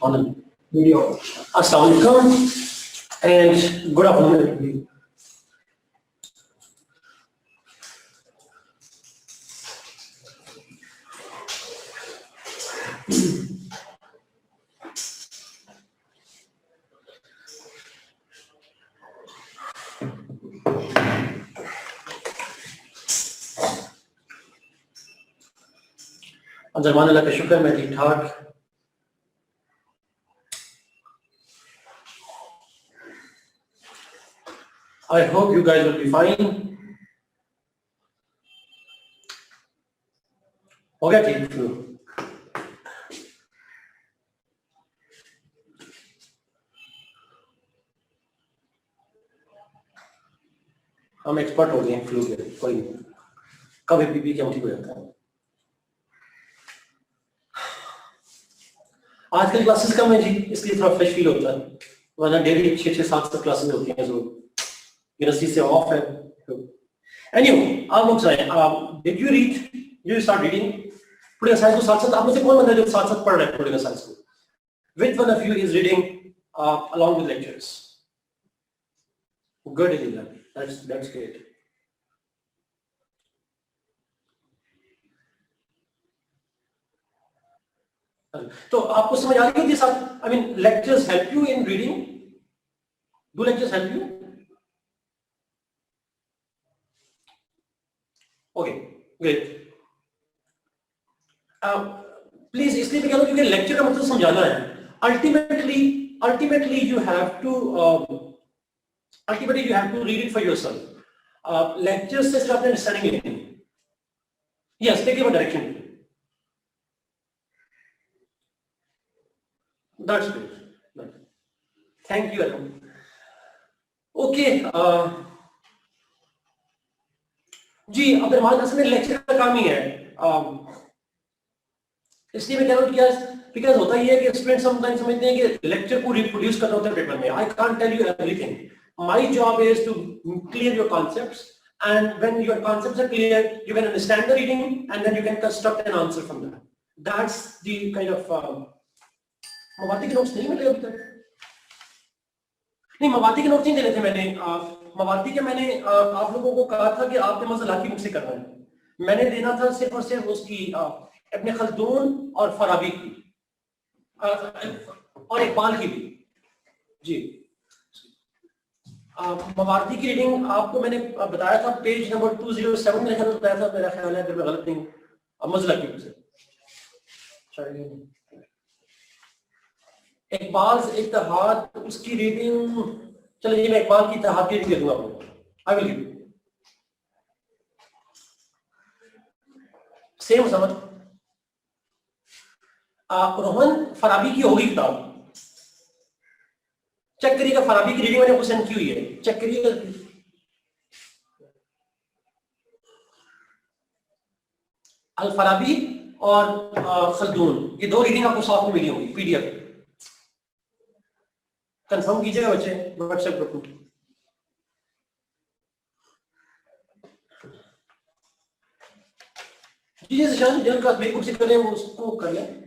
on the video. Assalamu alaikum and good afternoon. अंजमान अल्लाह का शुक्र मैं ठीक ठाक। I hope you guys will be fine. हो गया ठीक फ्लू? हम एक्सपर्ट हो गए हैं फ्लू के, कोई नहीं, कभी भी क्या ठीक हो जाता है। आजकल क्लासेस कम है जी, इसलिए थोड़ा फ्रेश फील होता है, वरना डेली 6-7 क्लासेस होती हैं जो यूनिवर्सिटी से ऑफ है। एनीवे, आप लोग जाएं, did you read, you start reading political science को साथ-साथ? आप में से कौन बंदा जो साथ-साथ पढ़ रहा है पॉलिटिकल साइंस को? Which one of you is reading along with lectures? Good, Elina. That's great. तो आपको समझ आ रही है साथ? I mean, lectures help you in reading? Do lectures help you? Okay, great. Please, इसलिए मैं कह रहा हूँ क्योंकि लेक्चर का मतलब समझाना है। Ultimately, you have to read it for yourself. Lectures से सिर्फ अपने अंडरस्टैंडिंग लेनी है। Yes, take your direction. That's great. Thank you, Arun. Okay. जी, अब हमारे पास में लेक्चर का काम ही है, इसलिए मैं कह रहा हूँ कि बिकॉज होता ही है कि स्टूडेंट समटाइम्स समझते हैं कि लेक्चर को रिप्रोड्यूस करना होता है पेपर में। I can't tell you everything. My job is to clear your concepts, and when your concepts are clear you can understand the reading and then you can construct an answer from that. That's the kind of मवाती के notes नहीं मिले अभी तक? नहीं, मवाती के notes नहीं देने थे मैंने। मवाती के मैंने आप लोगों को कहा था कि आपने मज़लाकी मुझसे करना है। मैंने देना था सिर्फ और सिर्फ उसकी इब्न खल्दून और फराबी की और इकबाल की भी जी। मवाती की रीडिंग आपको मैंने बताया था पेज नंबर 207 मेरे ख्याल में बताया था, मेरा ख्याल है अगर मैं गलत नहीं। मज़लाकी से इकबाल इत्तेहाद उसकी रीडिंग, चलिए मैं इकबाल की इत्तेहाद की रीडिंग दूंगा आपको। I will give you same समझ। रोहन फराबी की होगी किताब, चेक करिएगा। फराबी की रीडिंग मैंने आपको सेंड की हुई है, चेक करिएगा। अल फराबी और खल्दून, ये दो रीडिंग आपको साथ में मिली होगी पीडीएफ। कंफर्म कीजिएगा बच्चे व्हाट्सएप ग्रुप में। जी जिन का बिल्कुल से करें वो उसको कर लें।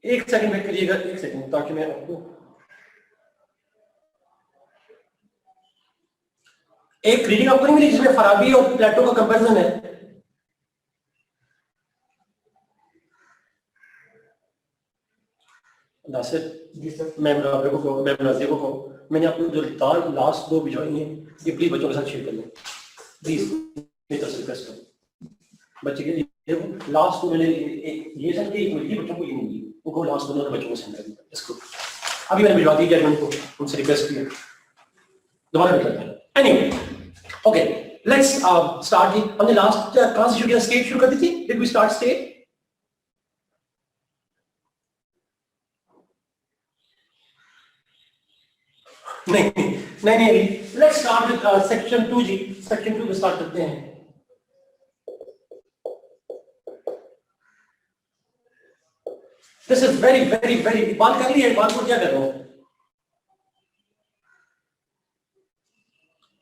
एक सेकंड वेट करिएगा, एक सेकंड, ताकि मैं आपको एक रीडिंग आपको नहीं मिली जिसमें फराबी और प्लेटो का कंपैरिजन है। मैंने आपको जो लास्ट 2 भिजवाई हैं ये प्लीज बच्चों के साथ शेयर कर लें प्लीज, मेरी तरफ से रिक्वेस्ट करो। बच्चे के लास्ट 2 मैंने ये सेंड की, ये बच्चों को ये नहीं, उनको लास्ट 2 बच्चों को सेंड कर दिया। इसको अभी मैंने भिजवा दी जर्मन को, उनसे रिक्वेस्ट किया, दोबारा भेज देते हैं। Anyway okay, let's start. हमने लास्ट कहां से शुरू किया? स्टेट शुरू कर दी थी। Did we start state? नहीं, लेट्स स्टार्ट विद सेक्शन 2 जी। सेक्शन 2 में स्टार्ट करते हैं। This is very very very, बात कर ली है, बात को क्या कर रहा हूं?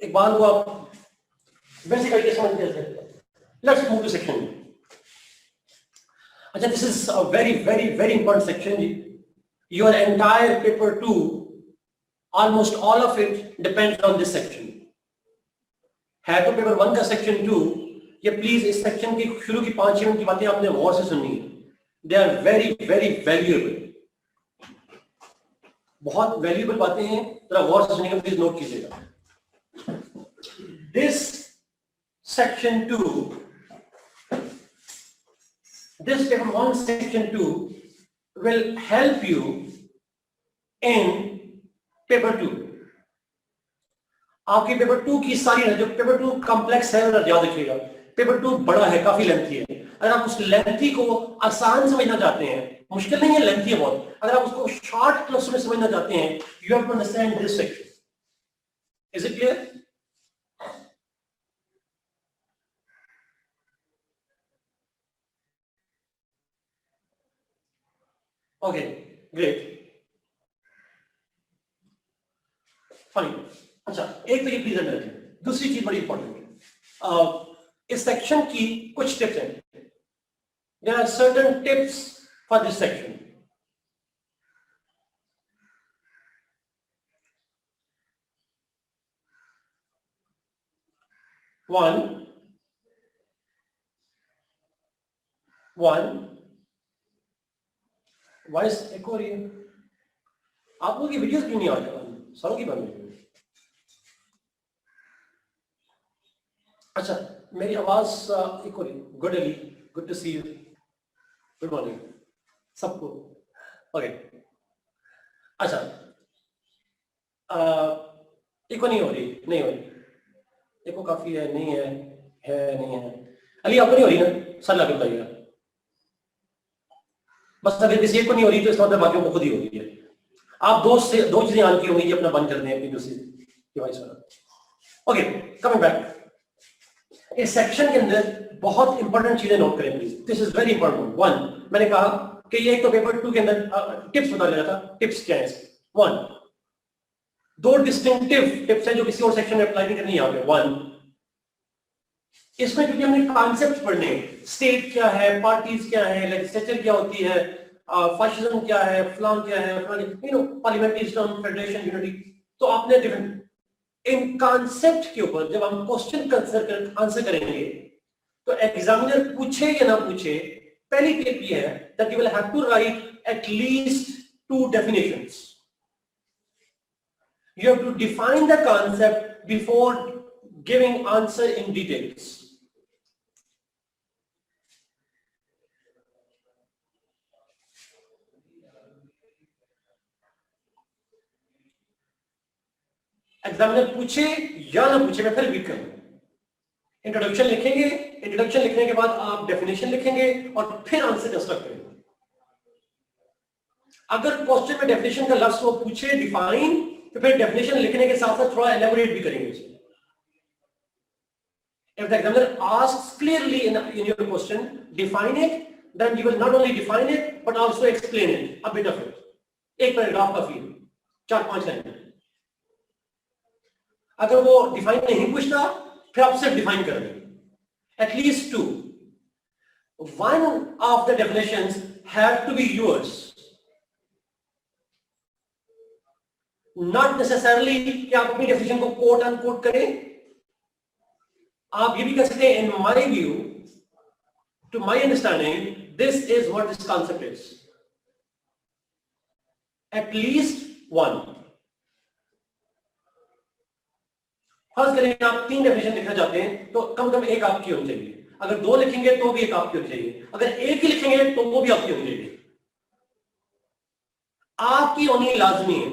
एक बात को आप बेसिक आइडिया समझ गए थे। Let's move to section. अच्छा, this is a very important section. Your entire paper 2, almost all of it depends on this section. है तो पेपर 1 का सेक्शन 2, ये प्लीज इस सेक्शन की शुरू की 5-6 मिनट की बातें आपने गौर से सुननी है. They are very valuable. बहुत वैल्यूएबल बातें हैं, जरा गौर से सुनिएगा, प्लीज नोट कीजिएगा. This section 2, this paper 1 section 2 will help you in paper 2. आपके पेपर 2 की सारी, जो पेपर 2 कॉम्प्लेक्स है, याद रखिएगा, पेपर 2 बड़ा है, काफी लेंथी है. अगर आप उस लेंथी को आसान समझना चाहते हैं, मुश्किल नहीं है, लेंथी है बहुत, अगर आप उसको शॉर्ट क्लास में समझना चाहते हैं, you have to understand this section. Is it clear? Okay, great, fine. अच्छा, एक तो ये प्लीज अंडर रखिए. दूसरी चीज बड़ी इंपॉर्टेंट है, इस सेक्शन की कुछ टिप्स हैं. There are certain tips for this section. One, voice एक हो रही है. आप लोगों की वीडियोस क्यों नहीं आ रही? सारों की बंद है. अच्छा, मेरी आवाज एक हो रही. Good Ali, good to C you, good morning सबको. ओके, अच्छा, इको नहीं हो रही, नहीं हो रही. इको काफी है, नहीं है, नहीं है. अली आपको नहीं हो रही ना? सर लगे बताइएगा. बस अगर किसी एक को नहीं हो रही तो इसका मतलब बाकियों को खुद ही हो रही है. आप दो चीजें आन की होंगी, अपना बंद कर दें अपनी दूसरी डिवाइस पर. Okay, coming back. इस सेक्शन के अंदर बहुत इंपॉर्टेंट चीजें नोट करें please. This is very important. 1, मैंने कहा कि ये एक तो पेपर 2 के अंदर टिप्स बता रहा था. टिप्स क्या है? 1, 2 डिस्टिंक्टिव टिप्स हैं जो किसी और सेक्शन में अप्लाई नहीं करनी यहाँ पे. 1, इसमें क्योंकि हमने कॉन्सेप्ट पढ़ने, स्टेट क्या है, पार्टीज क्या है, लेजिस्लेचर क्या होती है, फाशिज्म क्या है, फलां क्या है, पार्लियामेंट्री सिस्टम, फेडरेशन, यूनिटी, तो आपने डिफरेंट इन कॉन्सेप्ट के ऊपर जब हम क्वेश्चन आंसर करेंगे तो एग्जामिनर पूछे या ना पूछे, पहली टिप ये है that you will have to write at least 2 definitions. You have to define the concept before giving answer in details. Examiner पूछे या ना पूछे, मैं फिर रिपीट करूंगा. इंट्रोडक्शन लिखेंगे, इंट्रोडक्शन लिखने के बाद आप डेफिनेशन लिखेंगे और फिर आंसर कंस्ट्रक्ट करेंगे. अगर क्वेश्चन में डेफिनेशन का लफ्ज वो पूछे, डिफाइन, तो फिर डेफिनेशन लिखने के साथ साथ थोड़ा एलेबोरेट भी करेंगे उसको. If the examiner asks clearly in your question, define it, then you will not only define it but also explain it, a bit of it. एक पैराग्राफ काफी है, 4-5 लाइन. अगर वो डिफाइन नहीं पूछता, फिर आप सिर्फ डिफाइन कर देंगे. At least 2. One of the definitions have to be yours. Not necessarily कि आप अपनी डेफिनेशन को कोट अनकोट करें. आप ये भी कह सकते हैं, in my view, to my understanding, this is what this concept is. At least 1. First करें आप 3 डेफिनेशन लिखना चाहते हैं तो कम से कम एक आपकी होनी चाहिए. अगर 2 लिखेंगे तो भी एक आपकी होनी चाहिए. अगर एक ही लिखेंगे तो वो भी आपकी होनी चाहिए. आपकी होनी लाजमी है.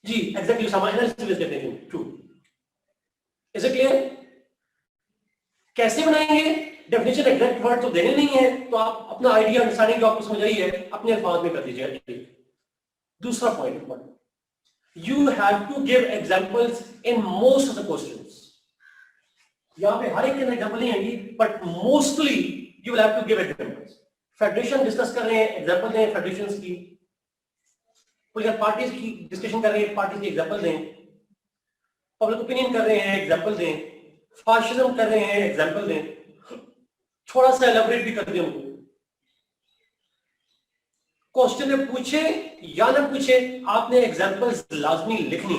जी exactly, analysis definition true. Is it clear? कैसे बनाएंगे? डेफिनेशन एग्जैक्ट वर्ड तो देने नहीं है, तो आप अपना आइडिया, अंडरस्टैंडिंग जो आपको समझ आई है अपने अल्फाज में कर दीजिए. दूसरा point, you have to give examples in most of the questions. यहाँ पे हर एक के अंदर एग्जाम्पल नहीं आएंगी, but mostly you will have to give examples. Federation discuss कर रहे हैं, एग्जाम्पल दें फेडरेशंस की. पॉलिटिकल पार्टीज की डिस्कशन कर रहे हैं, पार्टीज की एग्जाम्पल दें. पब्लिक ओपिनियन कर रहे हैं, एग्जाम्पल दें. फाशिज्म कर रहे हैं, एग्जाम्पल दें. थोड़ा सा एलाबोरेट भी कर दें उनको। क्वेश्चन में पूछे या ना पूछे, आपने एग्जांपल्स लाजमी लिखनी।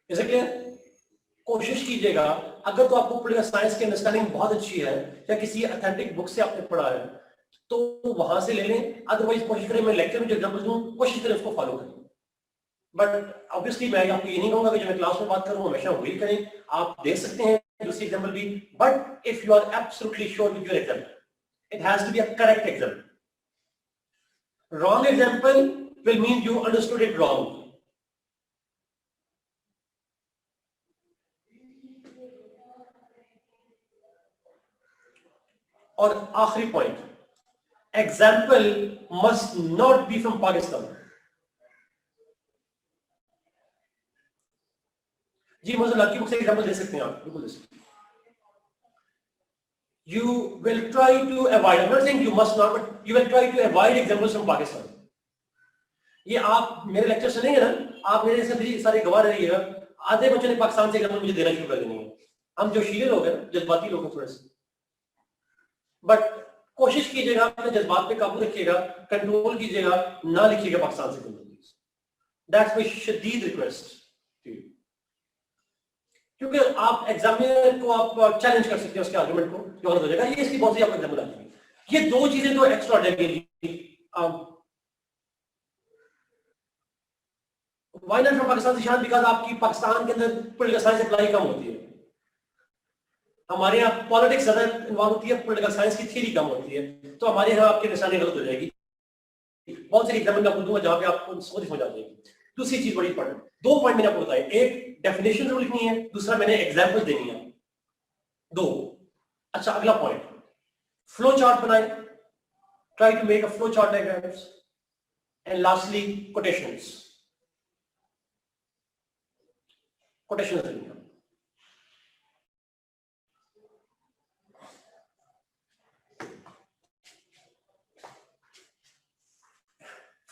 इसे क्लियर? कोशिश कीजिएगा, अगर तो आपको पॉलिटिकल साइंस की अंडरस्टैंडिंग बहुत अच्छी है या किसी अथेंटिक बुक से आपने पढ़ा है तो वहां से ले लें, अदरवाइज कोशिश करें मैं लेक्चर में जो एग्जांपल दूं कोशिश करें उसको फॉलो करें। बट ऑब्वियसली मैं आपको ये नहीं कहूंगा कि जो मैं क्लास में बात करूं हमेशा वही करें, आप देख सकते हैं दूसरी एग्जांपल भी, but if you are absolutely sure with your example, it has to be a correct example. Wrong example will mean you understood it wrong. और आखिरी point, example must not be from Pakistan. जी मुझे lucky book से example दे सकते हैं आप, बिल्कुल दे सकते हैं. You will try to avoid, I'm not saying you must not, but you will try to avoid examples from Pakistan. ये आप मेरे लेक्चर सुनेंगे ना, आप मेरे से भी सारे गवाह रहिएगा, आधे बच्चों ने पाकिस्तान से एग्जाम्पल मुझे देना शुरू कर देनी है. हम जो शीले लोग हैं, जज्बाती लोग हैं थोड़े से, बट कोशिश कीजिएगा अपने जज्बात पे काबू रखिएगा, कंट्रोल कीजिएगा, ना लिखिएगा पाकिस्तान से. दैट्स माय शदीद रिक्वेस्ट. क्योंकि आप एग्जामिनर को आप चैलेंज कर सकते हैं उसके आर्गुमेंट को, जो गलत हो जाएगा. ये इसकी बहुत सी आपको एग्जाम्पल आती है. ये दो चीजें तो extra ordinary. Why not from Pakistan से शायद बिकॉज़ आपकी पाकिस्तान के अंदर पॉलिटिकल साइंस अप्लाई कम होती है. हमारे यहाँ पॉलिटिक्स ज्यादा इन्वॉल्व होती है, पॉलिटिकल साइंस की थ्योरी कम होती है, तो हमारे यहाँ आपकी निशानी गलत हो जाएगी. बहुत सारी एग्जाम्पल आपको दूंगा जहां पे आपको समझ हो जाएगी. दूसरी चीज बड़ी इंपॉर्टेंट, दो पॉइंट मैंने आपको बताया, एक डेफिनेशन जरूर लिखनी है, दूसरा मैंने एग्जाम्पल देनी है. दो. अच्छा अगला पॉइंट, फ्लो चार्ट बनाए, try to make a flow chart diagrams, and lastly quotations. Quotations देनी है.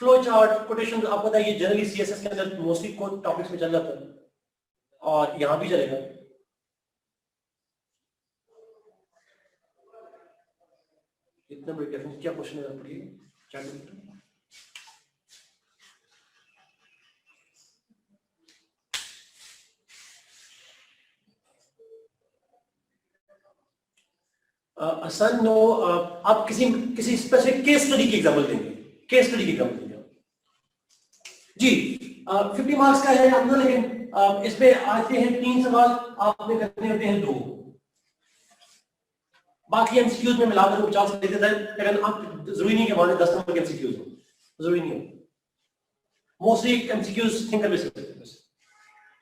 फ्लो चार्ट, कोटेशन, आपको पता है ये जनरली सीएसएस के अंदर मोस्टली कोड टॉपिक्स में चल जाता है और यहां भी चलेगा. इतना बड़ी डेफिनेशन क्या क्वेश्चन है पढ़िए क्या करते हैं. आसान नो, आप किसी स्पेसिफिक केस स्टडी की एग्जांपल देंगे. केस स्टडी की एग्जांपल देंगे जी. 50 मार्क्स का है अपना, लेकिन इसमें आते हैं 3 सवाल, आपने करने होते हैं 2. बाकी एमसीक्यूज में मिलाकर 50 दे देता है, लेकिन आप जरूरी नहीं कि हमारे 10 नंबर के एमसीक्यूज हो, जरूरी नहीं हो. मोस्टली एमसीक्यूज थिंकर बेस होते हैं,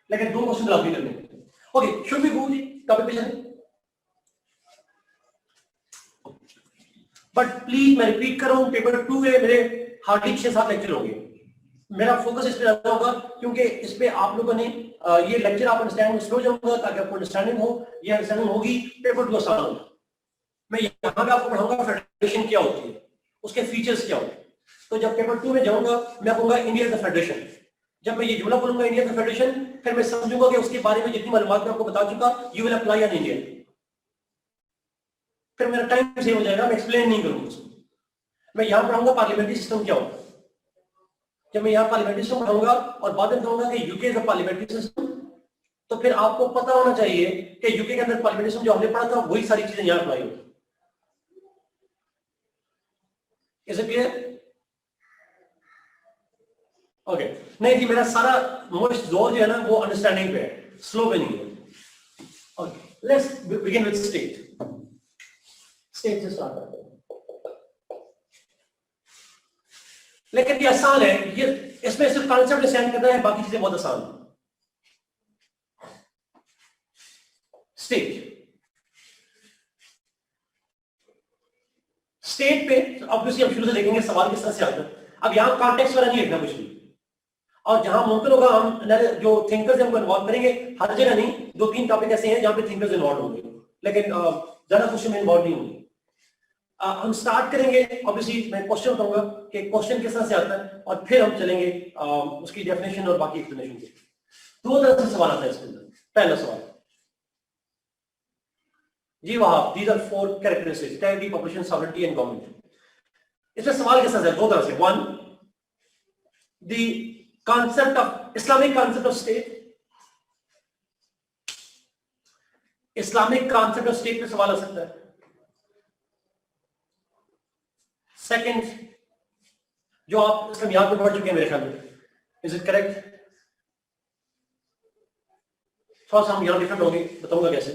लेकिन 2 क्वेश्चन लाजमी करने होते हैं. ओके, शुड बी गो जी टॉपिक पे चलें. बट प्लीज मैं रिपीट कर रहा हूं, पेपर 2 में मेरे हार्डली 6-7 लेक्चर होंगे. मेरा फोकस इस पे ज्यादा होगा क्योंकि इस पे आप लोगों ने ये लेक्चर आप अंडरस्टैंड स्लो जाऊंगा ताकि आपको अंडरस्टैंडिंग हो. ये अंडरस्टैंडिंग होगी, पेपर 2 आसान होगा. मैं यहाँ पे आपको पढ़ाऊंगा फेडरेशन क्या होती है, उसके फीचर्स क्या होते हैं. तो जब पेपर 2 में जाऊंगा मैं कहूंगा इंडिया का फेडरेशन. जब मैं ये जुमला बोलूंगा इंडिया का फेडरेशन, फिर मैं समझूंगा कि उसके बारे में जितनी मालूमात मैं आपको बता चुका, you will apply on India. फिर मेरा टाइम सेव हो जाएगा, मैं एक्सप्लेन नहीं करूंगा उसको. मैं यहाँ पढ़ाऊंगा पार्लियामेंट्री सिस्टम क्या होता है. जब मैं यहाँ पार्लियामेंट्री सिस्टम पढ़ाऊंगा और बाद में कहूंगा कि यूके का पार्लियामेंट्री सिस्टम, तो फिर आपको पता होना चाहिए कि यूके के अंदर पार्लियामेंट्री सिस्टम जो हमने पढ़ा था वही सारी चीजें यहाँ अप्लाई होगी. Is it clear? ओके. नहीं जी, मेरा सारा मोस्ट जोर जो है ना वो अंडरस्टैंडिंग पे है, स्लो पे नहीं है. Okay, let's begin with state. State से स्टार्ट करते हैं. लेकिन ये आसान है, ये इसमें सिर्फ कॉन्सेप्ट डिसाइड करना है, बाकी चीजें बहुत आसान है. स्टेट पे ऑब्वियसली हम शुरू से देखेंगे सवाल किस तरह से आता है. अब यहां कॉन्टेक्स्ट वाला नहीं लिखना कुछ भी, और जहां मुमकिन होगा हम जो थिंकर्स हमको इन्वॉल्व करेंगे. हर जगह नहीं, 2-3 टॉपिक ऐसे हैं जहां पे थिंकर्स इन्वॉल्व होंगे, लेकिन ज्यादा क्वेश्चन में इन्वॉल्व नहीं होंगे. हम स्टार्ट करेंगे, ऑब्वियसली मैं क्वेश्चन बताऊंगा कि क्वेश्चन किस तरह से आता है, और फिर हम चलेंगे उसकी डेफिनेशन और बाकी एक्सप्लेनेशन के. 2 तरह से सवाल आता है इसके अंदर. पहला सवाल, जी वहां, these are 4 characteristics: territory, population, sovereignty and government. इसमें सवाल कैसा है? दो तरह से. One, the concept of Islamic concept of state. Islamic concept of state पे सवाल आ सकता है. Second, जो आप इसमें यहाँ पे पढ़ चुके हैं मेरे ख्याल में, is it correct? थोड़ा सा हम यहाँ डिफरेंट होंगे, बताऊंगा कैसे.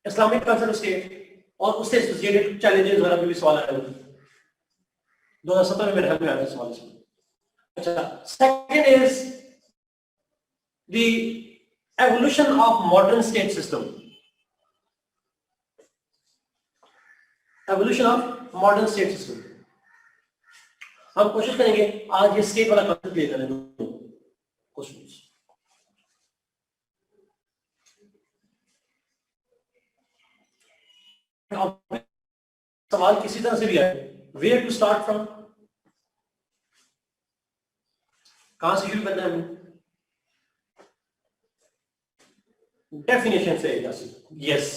इस्लामिक कंसेप्ट ऑफ स्टेट और उससे एसोसिएटेड चैलेंजेस वगैरह पे भी सवाल आया था 2017 में मेरे ख्याल में आया था सवाल इसमें. अच्छा, second is the evolution of modern state system. Evolution of modern state system. हम कोशिश करेंगे आज ये स्टेट वाला कॉन्सेप्ट क्लियर करने दो क्वेश्चंस. सवाल किसी तरह से भी आए, वेयर टू स्टार्ट फ्रॉम, कहां से शुरू करना है हमें? डेफिनेशन से. यस,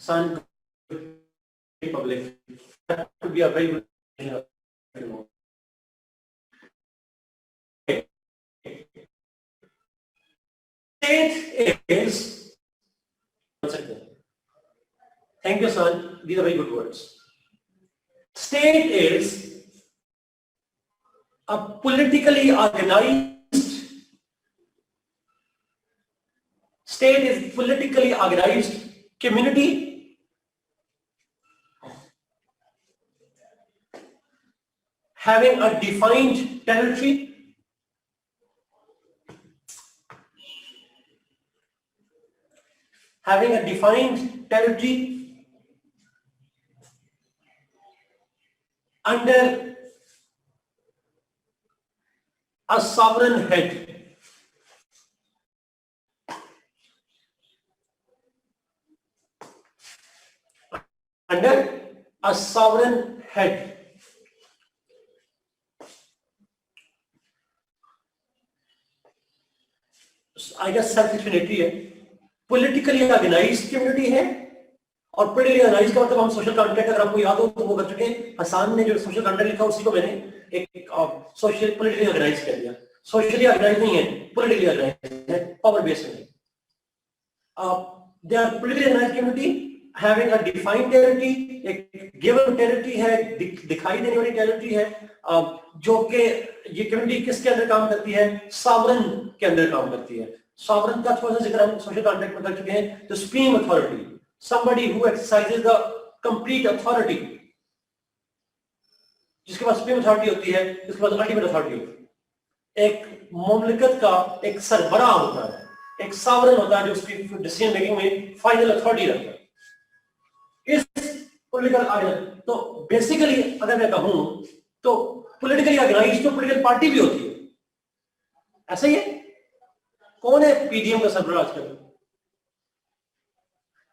सन public could be a very good. State is, thank you son, these are very good words. State is a politically organized, state is politically organized community having a defined territory, having a defined territory under a sovereign head. Under a sovereign head. I guess self-explanatory है. Politically organized community है, और politically organized का मतलब हम social contract, अगर आपको याद हो तो वो कर चुके हैं. हसन ने जो social contract लिखा उसी को मैंने एक social politically organized कर दिया. Socially organized नहीं है, politically organized है, power based है. They are politically organized community having a defined territory, एक given territory है, दिखाई देने वाली territory है, जो कि ये community किसके अंदर काम करती है? sovereign के अंदर काम करती है. Sovereign का थोड़ा सा जिक्र हम social contract में कर चुके हैं. The supreme authority, somebody who exercises the complete authority, जिसके पास supreme authority होती है, जिसके पास ultimate authority होती है. एक मुमलिकत का एक सरबराह होता है, एक sovereign होता है जो उसकी decision making में final authority रखता है. इस political organization, तो basically अगर मैं कहूँ तो politically organized तो political party भी होती है. ऐसा ही है. कौन है पीडीएम का सरबराह आजकल?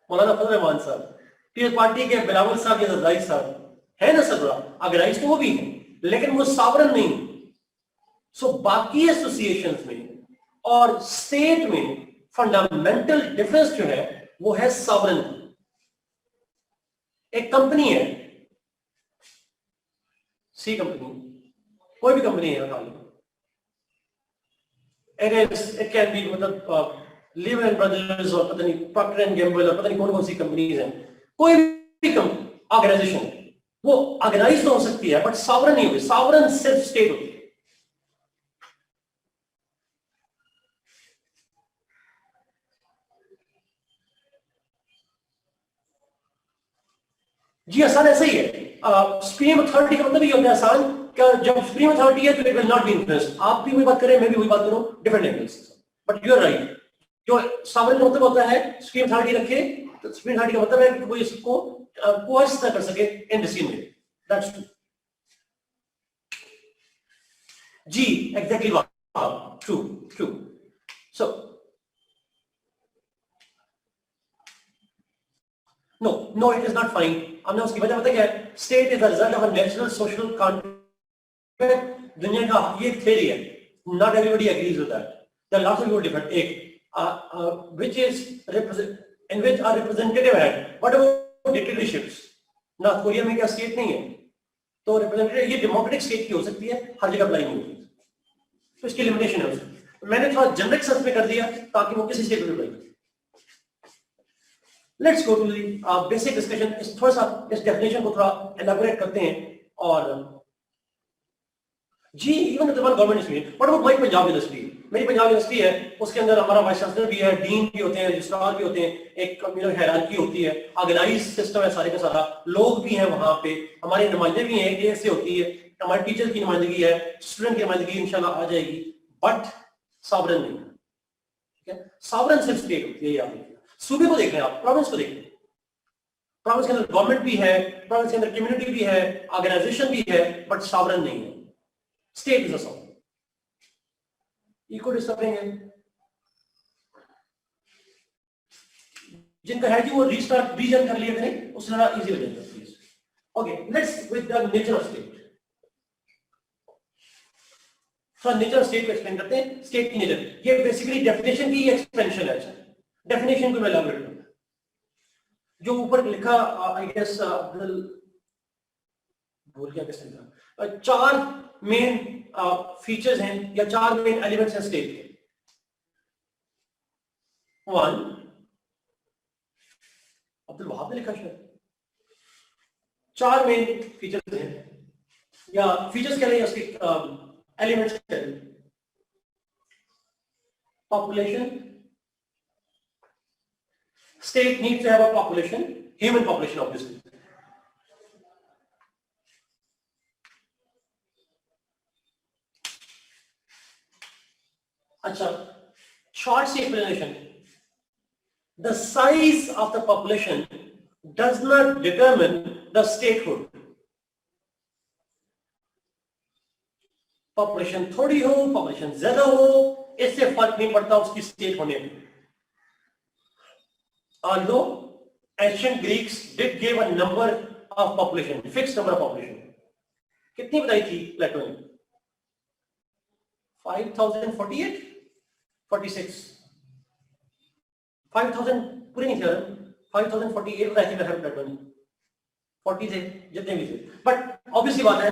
मौलाना फजल रहमान साहब. पीपल्स पार्टी के बिलावल साहब या जरदारी साहब है ना सरबराह. ऑर्गेनाइज तो वो भी है, लेकिन वो सॉवरन नहीं. सो बाकी एसोसिएशंस में और स्टेट में फंडामेंटल डिफरेंस जो है वो है सॉवरन. एक कंपनी है, सी कंपनी, कोई भी कंपनी है, it can be मतलब Lehman Brothers और पता नहीं Procter and Gamble और पता नहीं कौन सी कंपनीज हैं. कोई भी ऑर्गेनाइजेशन वो ऑर्गेनाइज तो हो सकती है बट सॉवरन नहीं होगी. सॉवरन सिर्फ स्टेट होती है. जी आसान ऐसा ही है. सुप्रीम अथॉरिटी का मतलब ये होता है आसान, जब सुप्रीम अथॉरिटी है तो it will not be influenced. आप भी वही बात करें, मैं भी वही बात करूं, different angles. But you are right. जो सॉवरेन मतलब होता है सुप्रीम अथॉरिटी रखे, तो सुप्रीम अथॉरिटी का मतलब है कि कोई इसको कोर्स ना कर सके इन डिसीजन में. That's true. जी exactly true true. So no, it is not fine. हमने उसकी वजह पता क्या है? State is the result of a natural social contract. दुनिया का ये theory है. Not everybody agrees with that. The last one is different. Which is in which are representative head. What about dictatorships? North Korea में क्या state नहीं है, तो representative ये डेमोक्रेटिक स्टेट की हो सकती है, हर जगह अप्लाई नहीं होती, तो इसकी लिमिटेशन है उसकी। मैंने थोड़ा जनरिक सेंस में कर दिया ताकि वो किसी स्टेट में अप्लाई करे। Let's go to the basic discussion. इस थोड़ा सा इस डेफिनेशन को थोड़ा एलैबोरेट करते हैं। और जी even the one government student, what about my Punjab University? मेरी पंजाब यूनिवर्सिटी है, उसके अंदर हमारा वाइस चांसलर भी है, डीन भी होते हैं, रजिस्ट्रार भी होते हैं, एक हायरार्की होती है, ऑर्गेनाइज सिस्टम है सारे का सारा, लोग भी हैं वहां पे, हमारे नुमाइंदे भी हैं, ऐसे होती है, हमारे टीचर की नुमाइंदगी है, स्टूडेंट की नुमाइंदगी इंशाल्लाह आ जाएगी, बट सॉवरेन नहीं। ठीक है, सॉवरेन सिर्फ स्टेट होती है, याद रखिए। सूबे को देख रहे हैं आप, प्रोविंस को देख रहे हैं, प्रोविंस के अंदर गवर्नमेंट भी है, प्रोविंस के अंदर कम्युनिटी भी है, ऑर्गेनाइजेशन भी है, बट सॉवरेन नहीं है। State is a sovereign. Echo disturbing है, जिनका है कि वो रीस्टार्ट रीजन कर लिए थे, उससे ज्यादा इजी हो जाएगा please. Okay, let's with the nature of state. So nature of state को एक्सप्लेन करते हैं। स्टेट की नेचर, ये बेसिकली डेफिनेशन की एक्सपेंशन है। डेफिनेशन को मैं एलैबोरेट करूंगा। जो ऊपर लिखा आई गेस बोल क्या कैसे लिखा, चार मेन फीचर्स हैं या चार मेन एलिमेंट्स हैं स्टेट के। वन, अब्दुल वहाब ने लिखा शायद, चार मेन फीचर्स हैं या फीचर्स कह रहे हैं उसके एलिमेंट्स कह रहे हैं। Population, state needs to have a population, human population obviously. अच्छा, short से explanation. The size of the population does not determine the statehood. Population थोड़ी हो, population ज्यादा हो, इससे फर्क नहीं पड़ता उसकी स्टेट होने में। Although ancient Greeks did give a number of population, fixed number of population. कितनी बताई थी प्लेटो ने? 5048, 46, 5000 पूरे नहीं थे, 5048 बताई थी प्लेटो ने, 40 थे जितने भी थे। बट ऑब्वियसली बात है,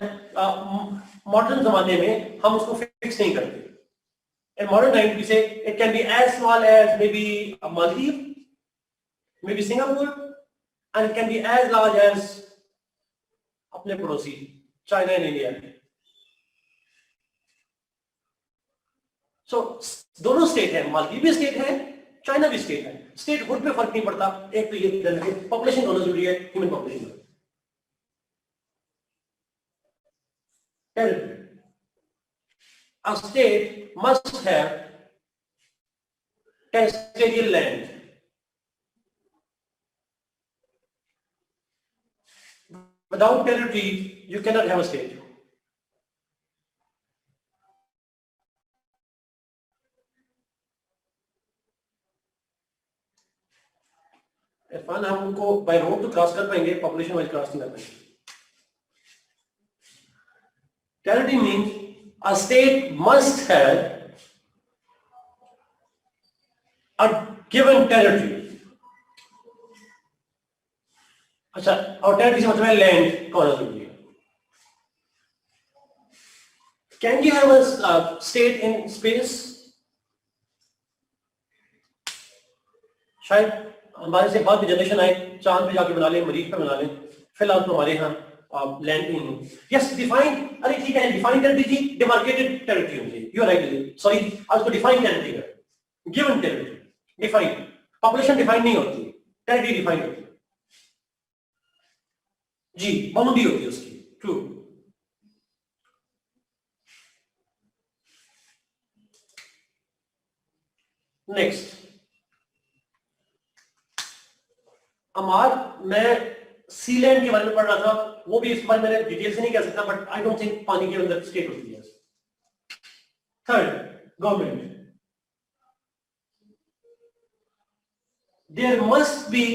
मॉडर्न जमाने में हम उसको फिक्स नहीं करते। In modern time we say it can be as small as maybe a Maldives, maybe Singapore, and it can be as large as अपने पड़ोसी चाइना एंड इंडिया। सो दोनों स्टेट है, मालदीव भी स्टेट है, चाइना भी स्टेट है। स्टेट हुड पे फर्क नहीं पड़ता। एक तो ये पॉपुलेशन दोनों जरूरी है, human population. A state must have terrestrial land. Without territory, you cannot have a state. Irfan, हम उनको बाय रोड तो क्रॉस कर पाएंगे, पॉपुलेशन वाइज क्रॉस नहीं कर पाएंगे। Territory means a state must have a given territory. अच्छा, और टेरिटरी से मतलब है लैंड कौन सा जरूरी है। Can you have a state in space? शायद हमारे से बाद में जनरेशन आए, चांद पे जाके बना लें, मरीज पे बना लें, फिलहाल तो हमारे यहाँ लैंड ही नहीं। यस, डिफाइन, अरे ठीक है, डिफाइन टेरिटरी थी, डिमार्केटेड टेरिटरी होती है। यू आर राइट, सॉरी, आज उसको डिफाइन टेरिटरी है, given territory, define. Population define नहीं होती, टेरिटरी डिफाइन होती है जी, बाउंड्री होती है उसकी। ट्रू। नेक्स्ट, मैं सी लैंड के बारे में पढ़ रहा था, वो भी इस बारे में मैंने डिटेल से नहीं कह सकता, बट आई डोंट थिंक पानी के अंदर स्टेट होती है। Third, government. There must be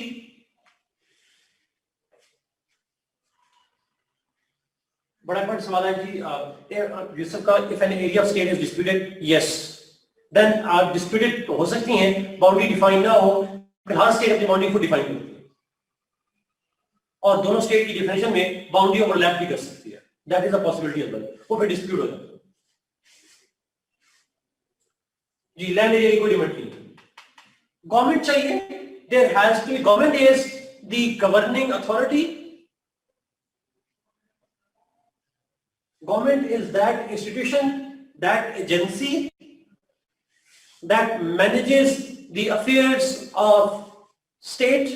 बड़ा इंपॉर्टेंट सवाल है जी यूसुफ का, if an area of state is disputed, yes, then disputed हो सकती हैं, बाउंड्री डिफाइन ना हो, फिर हर स्टेट अपनी बाउंड्री को डिफाइन करती है और दोनों स्टेट की डिफिनेशन में बाउंड्री ओवरलैप भी कर सकती है, that is a possibility as well, वो फिर डिस्प्यूट हो जाता है। जी लैंड एरिया की कोई लिमिट नहीं, गवर्नमेंट चाहिए, there has to be, government is the governing authority, government is that institution, that agency that manages the affairs of state.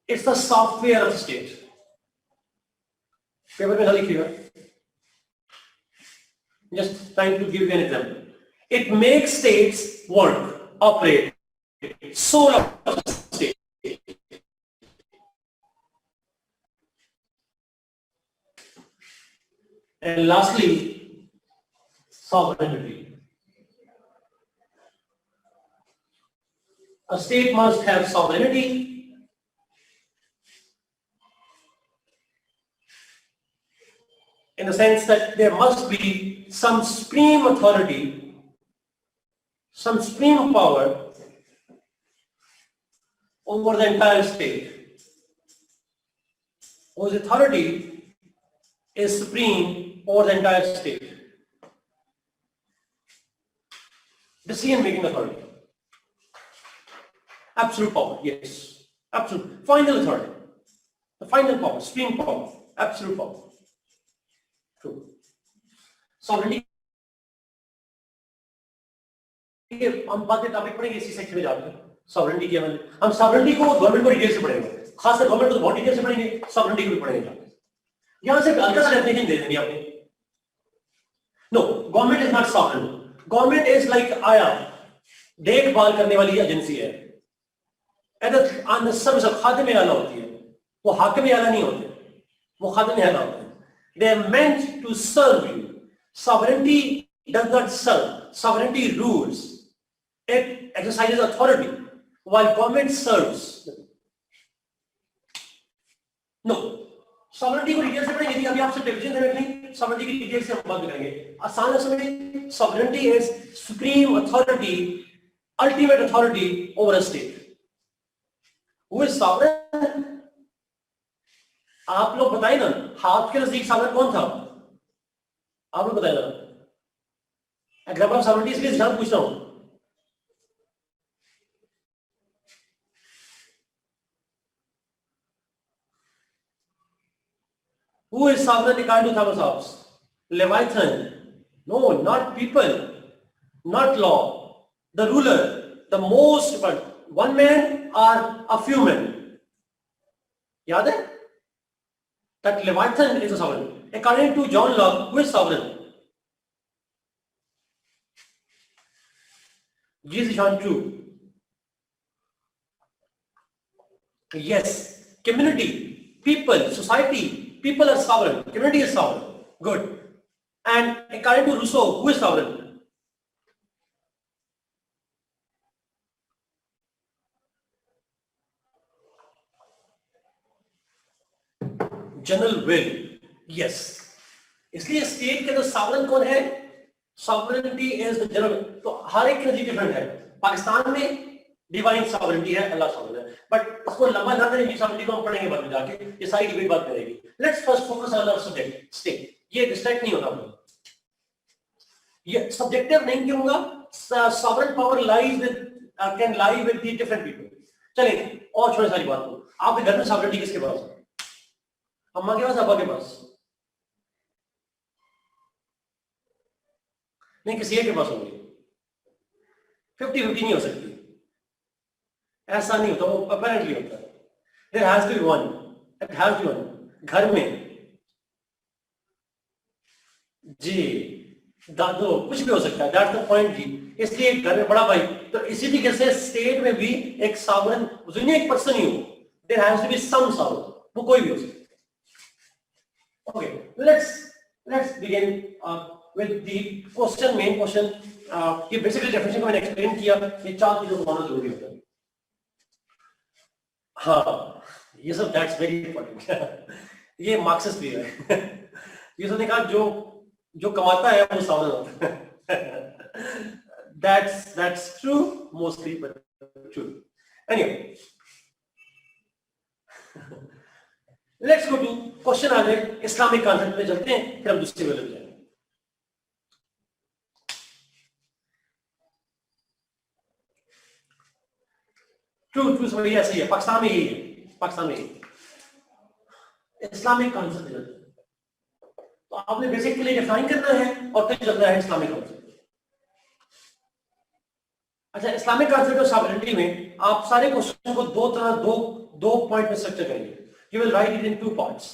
It's the software of the state. Paper mein likhi hai, just trying to give you an example. It makes states work, operate, soul of the state. And lastly, sovereignty. A state must have sovereignty in the sense that there must be some supreme authority, some supreme power over the entire state, whose authority is supreme over the entire state. Decision-making authority. Absolute power, yes. Absolute. Final authority. The final power, supreme power, absolute power. True. Sovereignty. हम बाद में topic पढ़ेंगे, इसी section में जाते हैं sovereignty के बारे में। हम सॉवरेनिटी को गवर्नमेंट को डिटेल से पढ़ेंगे, खासकर गवर्नमेंट को बहुत डिटेल से पढ़ेंगे, सॉवरेनिटी को भी पढ़ेंगे। यहां से हल्का सा डेफिनेशन दे देंगे आपने। No, government is not sovereign, government is like आया, देखभाल करने वाली एजेंसी है, खादिम आला होती है, वो हाकिम आला नहीं होते, वो खादिम आला होते हैं। They are meant to serve you. Sovereignty does not serve, sovereignty rules, it exercises authority while government serves. No, sovereignty को डिटेल से पढ़ेंगे, अभी आपसे डिवीजन देने नहीं, sovereignty की डिटेल से हम बात करेंगे। आसान समझें, sovereignty is supreme authority, ultimate authority over a state. Who is sovereign? आप लोग बताइए ना, आपके नजदीक सॉवरेन कौन था? आप लोग बताइए ना। एग्जाम्पल ऑफ सॉवरेनिटी इसलिए ध्यान पूछ रहा हूं। Who is sovereign according to Thomas Hobbes? Leviathan. No, not people, not law. The ruler, the most one man or a few men. याद है? That Leviathan is a sovereign. According to John Locke, who is sovereign? Is it true? Yes. Community, people, society, people are sovereign. Community is sovereign. Good. And according to Rousseau, who is sovereign? General will, yes. इसलिए state के अंदर sovereign कौन है? Sovereignty is the general. तो हर एक नजरिया different है। पाकिस्तान में डिवाइन सॉवरेनिटी है, अल्लाह सॉवरेन है, बट उसको लंबा ना करें, सॉवरेनिटी को हम पढ़ेंगे बाद में जाके, ये सारी डिबेट बात करेगी। Let's first focus on our subject state. ये डिस्ट्रैक्ट नहीं होना हमें, ये सब्जेक्टिव नहीं कहूंगा। Sovereign power lies with can lie with the different people. चलिए और छोटी सारी बात को, आपके घर में सॉवरेनिटी किसके पास है? अम्मा के पास, अब्बा के पास? नहीं, किसी एक के पास होगी। 50-50 नहीं हो सकती, ऐसा नहीं होता, वो अपेरेंटली होता है। There has to be one, it has to be one. घर में जी दादो कुछ भी हो सकता है, दैट्स द पॉइंट जी। इसलिए घर में बड़ा भाई, तो इसी तरीके से स्टेट में भी एक सॉवरेन दुनिया एक पर्सन ही हो, there has to be some sovereign, वो कोई भी हो सकता है। Okay, let's begin with the question, main question. ये basically definition को मैंने explain किया, ये चार चीजों को मानना जरूरी होता है। हाँ, ये सब that's very important. ये मार्क्सिस्ट भी है। ये सब ने कहा जो कमाता है वो सॉवरेन होता है। That's true mostly, but true. Anyway, let's go to question आ गए इस्लामिक कॉन्सेप्ट पे चलते हैं, फिर हम दूसरी वैल्यू जाएंगे. ट्रू समझिए, ऐसे ही है, पाकिस्तान में यही है, पाकिस्तान में इस्लामिक कॉन्सेप्ट. तो आपने बेसिकली डिफाइन करना है और फिर चलना है इस्लामिक कॉन्सेप्ट. अच्छा, इस्लामिक कॉन्सेप्ट ऑफ सॉवरेनिटी में आप सारे क्वेश्चन को दो पॉइंट में स्ट्रक्चर करेंगे. You will write it in two parts.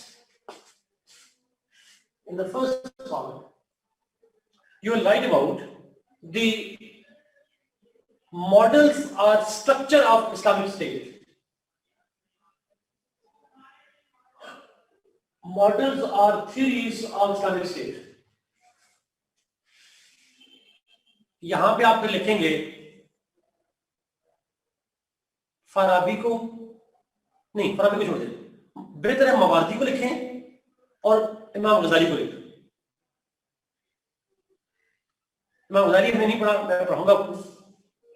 In the first part, you will write about the models or structure of Islamic State. Models or theories of Islamic State. यहां पे आप फिर लिखेंगे फराबी को छोड़ दें, बेहतर है मवारदी को लिखें और इमाम गजाली को लिखें. इमाम गजाली हमने नहीं पढ़ा, मैं पढ़ाऊंगा.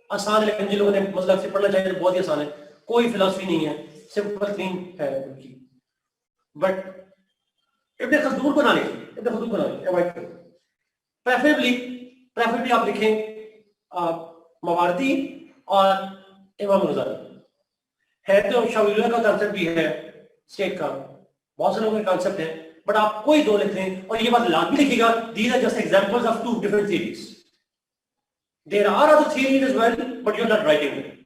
आसान है, लेकिन जिन लोगों ने मसलक से पढ़ना चाहिए तो बहुत ही आसान है, कोई फिलॉसफी नहीं है, सिंपल क्लीन है उनकी. बट इब्न खल्दून को ना लिखें, अवॉइड करें. प्रेफरेबली आप लिखें मवारदी और इमाम गजाली. है तो शाविलिया का कॉन्सेप्ट भी है स्टेट का, बहुत से लोगों के कॉन्सेप्ट है, बट आप कोई दो लिख लें. और ये बात लाजमी लिखिएगा, these are just examples of two different theories. There are other theories as well, but you are not writing them.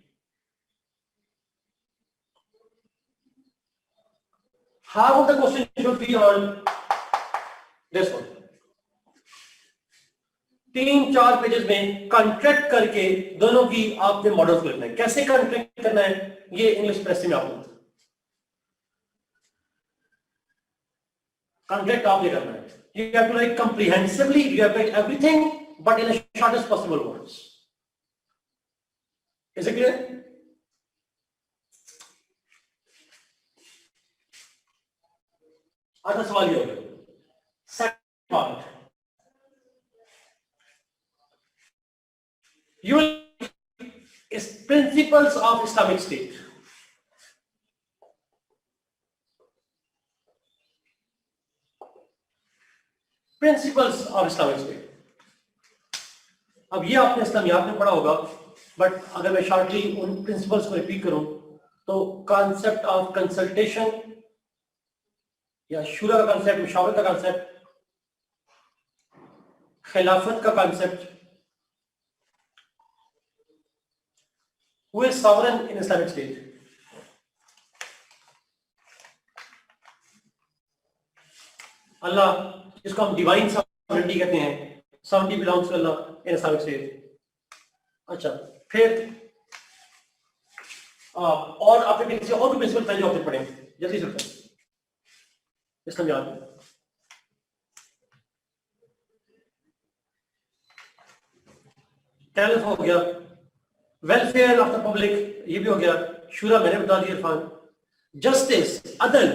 Half of the question should be on this one. 3-4 pages में कॉन्ट्रैक्ट करके दोनों की आपने models को लिखना है. कैसे contract करना है ये इंग्लिश प्रेस में आपको कॉन्ट्रैक्ट आपने करना है. You have to write comprehensively, you have to write everything but in the shortest possible words. Is it clear? अगला सवाल ये हो गया. Second part, you will is principles of Islamic State. Principles of Islamic State. अब ये आपने इस्लामियात में पढ़ा होगा, बट अगर मैं शॉर्टली उन प्रिंसिपल्स को रिपीट करूं तो कॉन्सेप्ट ऑफ कंसल्टेशन या शूरा का कॉन्सेप्ट, मुशावरत का कॉन्सेप्ट, खिलाफत का concept, who is sovereign in Islamic State. Allah, जिसको हम डिवाइन सॉवरेनिटी कहते हैं, sovereignty belongs to Allah in Islamic state. अच्छा, फिर और आपने किसी और भी प्रिंसिपल पहले जो आपने पढ़े, जल्दी से बताएं. इस्लामियात में टैलिफ हो गया, वेलफेयर ऑफ द पब्लिक ये भी हो गया, शूरा मैंने बता दिया, इरफान. जस्टिस, अदल,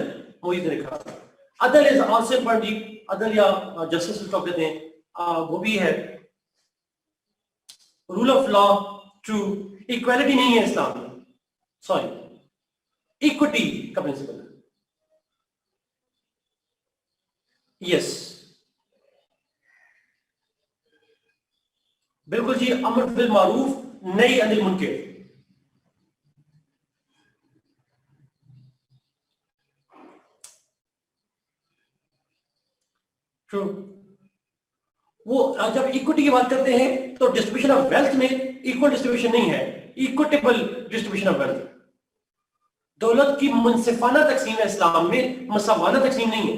मोहित ने लिखा. अदल इज आल्सो इम्पोर्टेंट. अदल या जस्टिस जिसको कहते हैं, वो भी है. Rule of law, true. Equality नहीं है इस्लाम में, सॉरी, इक्विटी का प्रिंसिपल है. यस, बिल्कुल जी. अमर बिल मारूफ, नहीं अनिल मुनकर. ट्रू. वो जब इक्विटी की बात करते हैं तो डिस्ट्रीब्यूशन ऑफ वेल्थ में इक्वल डिस्ट्रीब्यूशन नहीं है, इक्विटेबल डिस्ट्रीब्यूशन ऑफ वेल्थ. दौलत की मुनसिफाना तकसीम है इस्लाम में, मसावाना तकसीम नहीं है.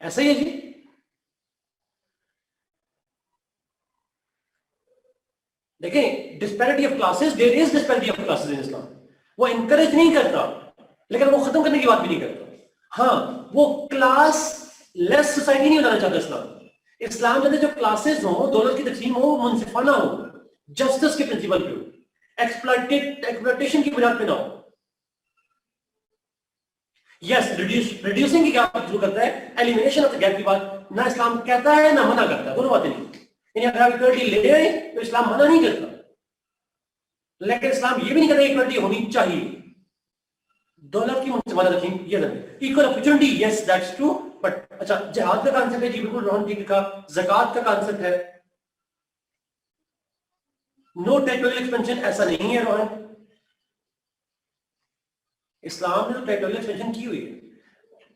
ऐसा ही है जी. देखें, disparity of classes, there is disparity of classes in Islam. वो इनकरेज नहीं करता, लेकिन वो खत्म करने की बात भी नहीं करता. हाँ, वो क्लास लेस सोसाइटी नहीं बनाना चाहता इस्लाम. इस्लाम चाहते जो क्लासेस हो, दौलत की तकसीम हो, मुनसिफाना हो, जस्टिस के प्रिंसिपल पे हो, एक्सप्लॉयटेशन की बुनियाद पे ना हो. यस, रिड्यूसिंग की क्या बात शुरू करता है, एलिमिनेशन ऑफ द गैप की बात ना इस्लाम कहता है ना मना करता है, दोनों बातें नहीं। यानी अगर आप इक्वलिटी ले आए तो इस्लाम मना नहीं करता, लेकिन इस्लाम ये भी नहीं कहता इक्वलिटी होनी चाहिए। दौलत की मुझसे मदद रखें ये नहीं, equal opportunity yes that's true, but अच्छा जिहाद का कांसेप्ट है जी, बिल्कुल रोहन जी का, ज़कात का कांसेप्ट है, नो टेरिटोरियल एक्सपेंशन ऐसा नहीं है रोहन। इस्लाम ने तो टेरिटोरियल एक्सपेंशन की हुई है,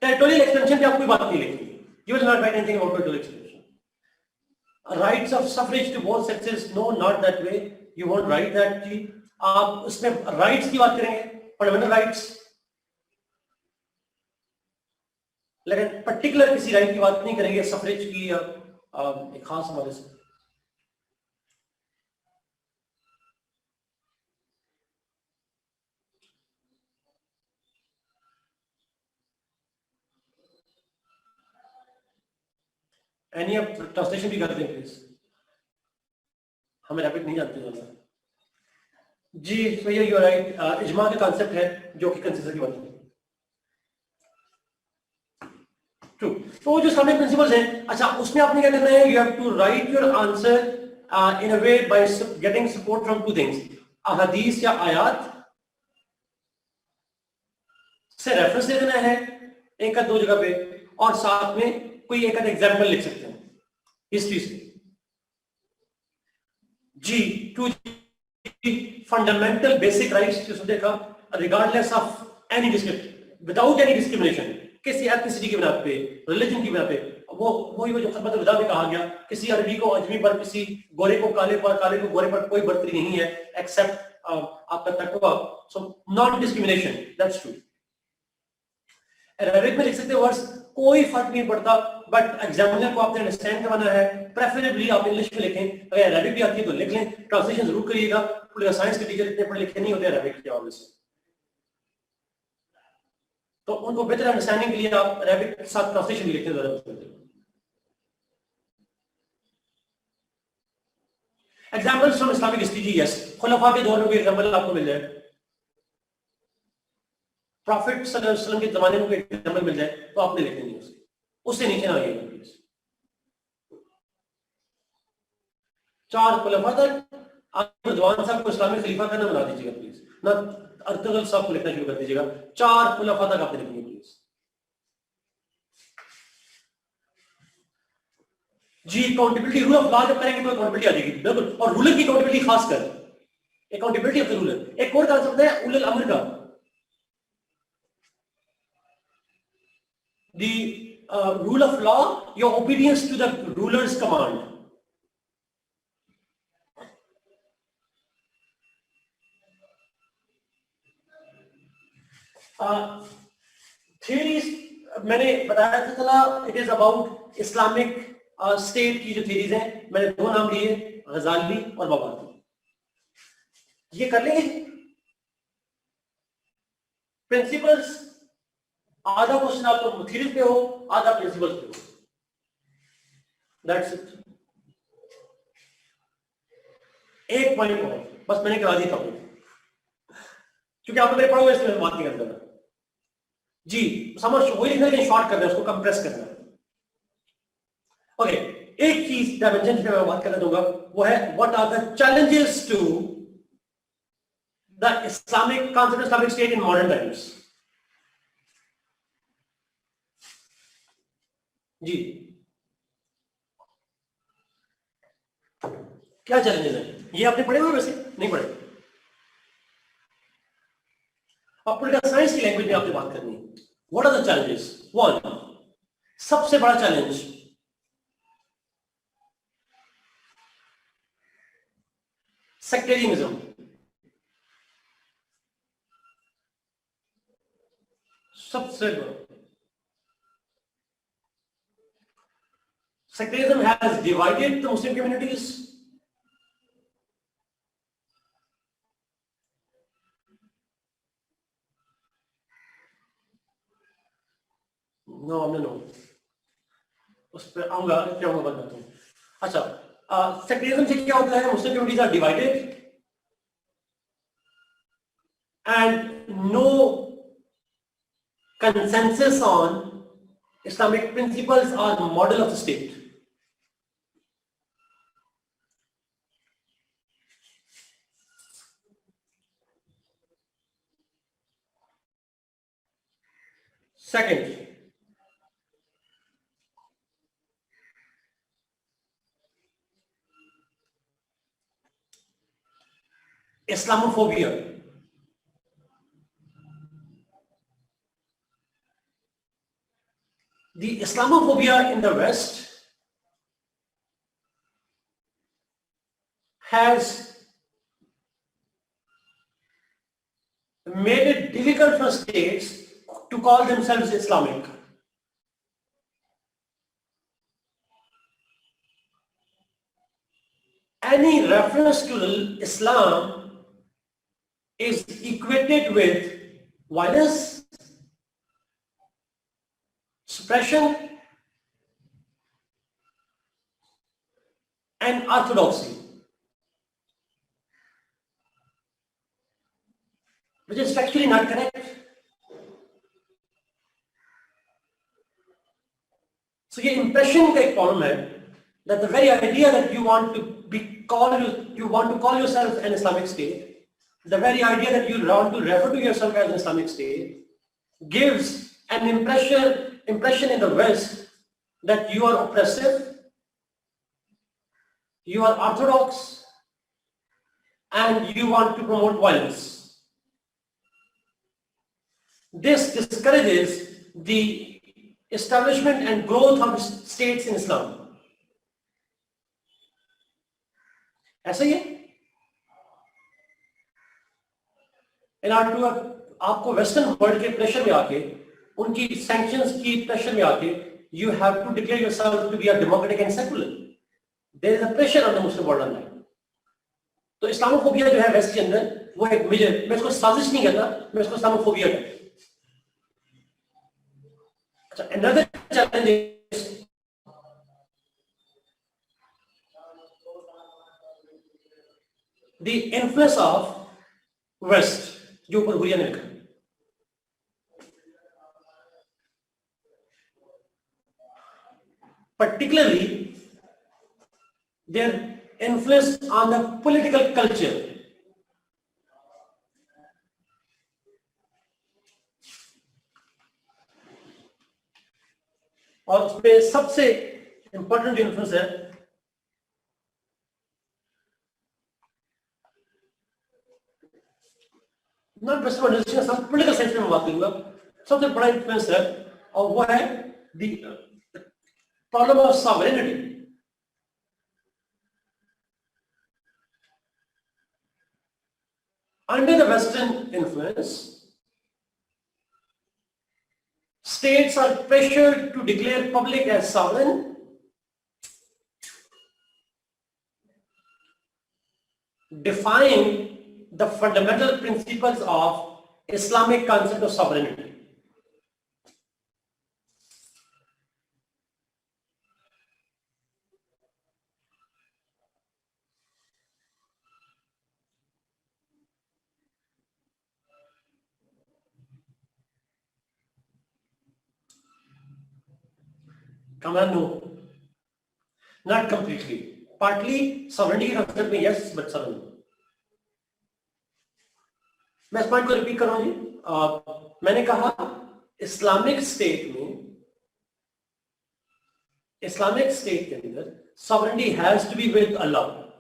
टेरिटोरियल एक्सपेंशन पे आप कोई बात नहीं लिखी, you will not write anything about territorial expansion. Rights of suffrage to both sexes, no not that way, you won't write that जी। आप उसमें राइट्स की बात करेंगे, फंडामेंटल राइट्स, लेकिन पर्टिकुलर किसी राइट की बात नहीं करेंगे सफरेज की या एक खास हवाले से। एनी आप ट्रांसलेशन भी कर दें प्लीज, हमें रैपिड नहीं जानते ज़्यादा जी। तो ये यू राइट, इजमा का कांसेप्ट है जो कि कंसेंसस की बात है, ट्रू। तो जो इस्लामिक प्रिंसिपल्स हैं, अच्छा उसमें आपने क्या करना है, you have to write your answer in a way by getting support from two things, अहदीस या आयात से रेफरेंस दे देना है एक या दो जगह पे, और साथ में कोई एक एग्जाम्पल लिख सकते हैं हिस्ट्री से जी। टू फंडामेंटल बेसिक राइट्स टू देखा regardless of any description, without any discrimination, किसी एथनिसिटी की बिना पे, रिलीजन की बिना पे, वो जो खिदमत विदा में कहा गया, किसी अरबी को अजमी पर, किसी गोरे को काले पर, काले को गोरे पर कोई बढ़तरी नहीं है एक्सेप्ट आपका तकवा, so non discrimination, that's true. Arabic में लिख सकते वर्ड्स, कोई फर्क नहीं पड़ता, बट एग्जामिनर को आपने अंडरस्टैंड करवाना है, प्रेफरेबली आप इंग्लिश में लिखें, अगर अरेबिक भी आती है तो लिख लें, ट्रांसलेशन जरूर करिएगा, पॉलिटिकल साइंस के टीचर इतने पढ़े लिखे नहीं होते अरेबिक के हवाले से, तो उनको बेहतर अंडरस्टैंडिंग के लिए आप अरेबिक के साथ ट्रांसलेशन भी लिखते हैं। एग्जाम्पल्स फ्रॉम इस्लामिक हिस्ट्री जी, यस, खुलफा के दौर में कोई एग्जाम्पल आपको मिल जाए, प्रॉफिट सल्लल्लाहु अलैहि वसल्लम के जमाने में कोई एग्जाम्पल मिल जाए तो आपने लिख देनी उससे नीचे ना आइएगा प्लीज। चार खुलफा तक आप रज़वान साहब को इस्लामिक खलीफा का नाम बना दीजिएगा प्लीज, ना अर्तुगरुल साहब को लिखना शुरू कर दीजिएगा, चार खुलफा तक आपने लिखनी प्लीज जी। अकाउंटेबिलिटी, रूल ऑफ लॉ जब करेंगे तो अकाउंटेबिलिटी आ जाएगी बिल्कुल, और रूलर की अकाउंटेबिलिटी खासकर, अकाउंटेबिलिटी ऑफ द रूलर। एक और कांसेप्ट है उलुल अम्र का, the rule of law, your obedience to the ruler's command. Theories मैंने बताया था चला, it is about Islamic state की जो theories हैं, मैंने दो नाम लिए, गजाली और बाबाती, ये कर लेंगे। प्रिंसिपल्स, आधा क्वेश्चन आपको थ्योरीज पे हो, आधा प्रिंसिपल्स पे हो, दैट्स इट। एक पॉइंट और बस मैंने करा दी टॉपिक, क्योंकि आपने मेरे पढ़ा हुआ इसलिए मैं बात नहीं करता जी। समझ वही लिखना है, शॉर्ट करना है, उसको कंप्रेस करना है। ओके, एक चीज डायमेंशन जिस पे मैं बात करना चाहूंगा वो है what are the challenges to the Islamic concept, Islamic state in modern times जी। क्या चैलेंजेस हैं, ये आपने पढ़े हुए वैसे नहीं पढ़े, अब पॉलिटिकल साइंस की लैंग्वेज में आपने बात करनी है। What are the challenges? One, सबसे बड़ा चैलेंज सेक्टेरियनिज्म, सबसे बड़ा। Sectarianism has divided the Muslim communities. No. उस पर आऊंगा, क्या होगा बताता हूँ। अच्छा, सेक्टेरिज्म से क्या होता है, Muslim communities are divided and no consensus on Islamic principles or model of the state. Second, Islamophobia. The Islamophobia in the West has made it difficult for states to call themselves Islamic. Any reference to Islam is equated with violence, suppression, and orthodoxy, which is factually not correct. So ये impression का एक problem है that the very idea that you want to call yourself an Islamic state, the very idea that you want to refer to yourself as an Islamic state, gives an impression in the West that you are oppressive, you are orthodox, and you want to promote violence. This discourages the establishment and growth of states in Islam. ऐसा ही है। In order to आपको western world के pressure में आके, उनकी sanctions की pressure में आके, you have to declare yourself to be a democratic and secular. There is a pressure on the Muslim world on that. तो इस्लामोफोबिया जो है वेस्ट के अंदर, वो एक मेजर, मैं इसको साजिश नहीं कहता, मैं इसको इस्लामोफोबिया कहता। अच्छा, another challenge is the influence of West, जो ऊपर हुरिया ने लिखा। Particularly, their influence on the political culture. और उसमें सबसे important influence है not Western organization, सब political science में बात करूंगा, सबसे बड़ा influence है और वो है the problem of sovereignty. Under the Western influence, states are pressured to declare public as sovereign, defying the fundamental principles of Islamic concept of sovereignty. Come on, no. Not completely. Partly sovereignty concept में yes, but sovereignty. मैं इस point को repeat कर रहा हूं जी। मैंने कहा Islamic state के अंदर sovereignty has to be with Allah,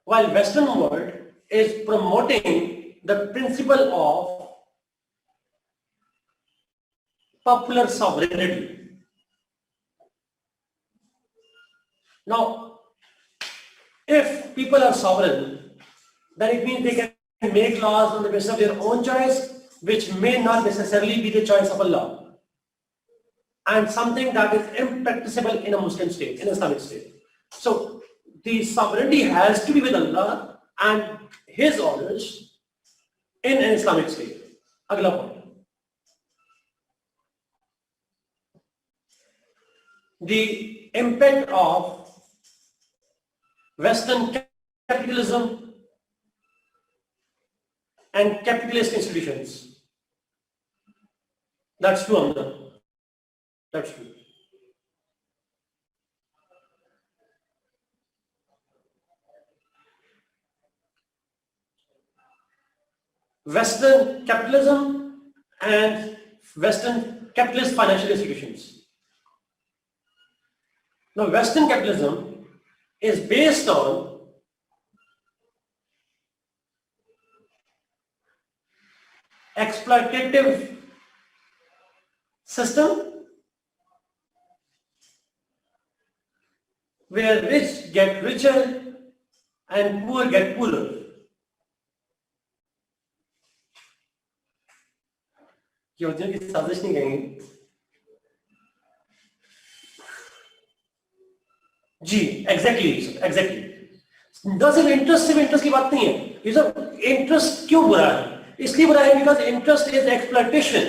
while Western world is promoting the principle of popular sovereignty. Now, if people are sovereign, then it means they can make laws on the basis of their own choice, which may not necessarily be the choice of Allah, and something that is impracticable in a Muslim state, in an Islamic state. So, the sovereignty has to be with Allah and His orders in an Islamic state. Agla point. The impact of Western capitalism and capitalist institutions. That's true, Amna. That's true. Western capitalism and Western capitalist financial institutions. Now, Western capitalism is based on exploitative system where rich get richer and poor get poorer. योजना की साजिश नहीं कहेंगे जी, exactly न सिर्फ interest की बात नहीं है, ये सब इंटरेस्ट क्यों बुरा है, इसलिए बुरा है because interest is exploitation.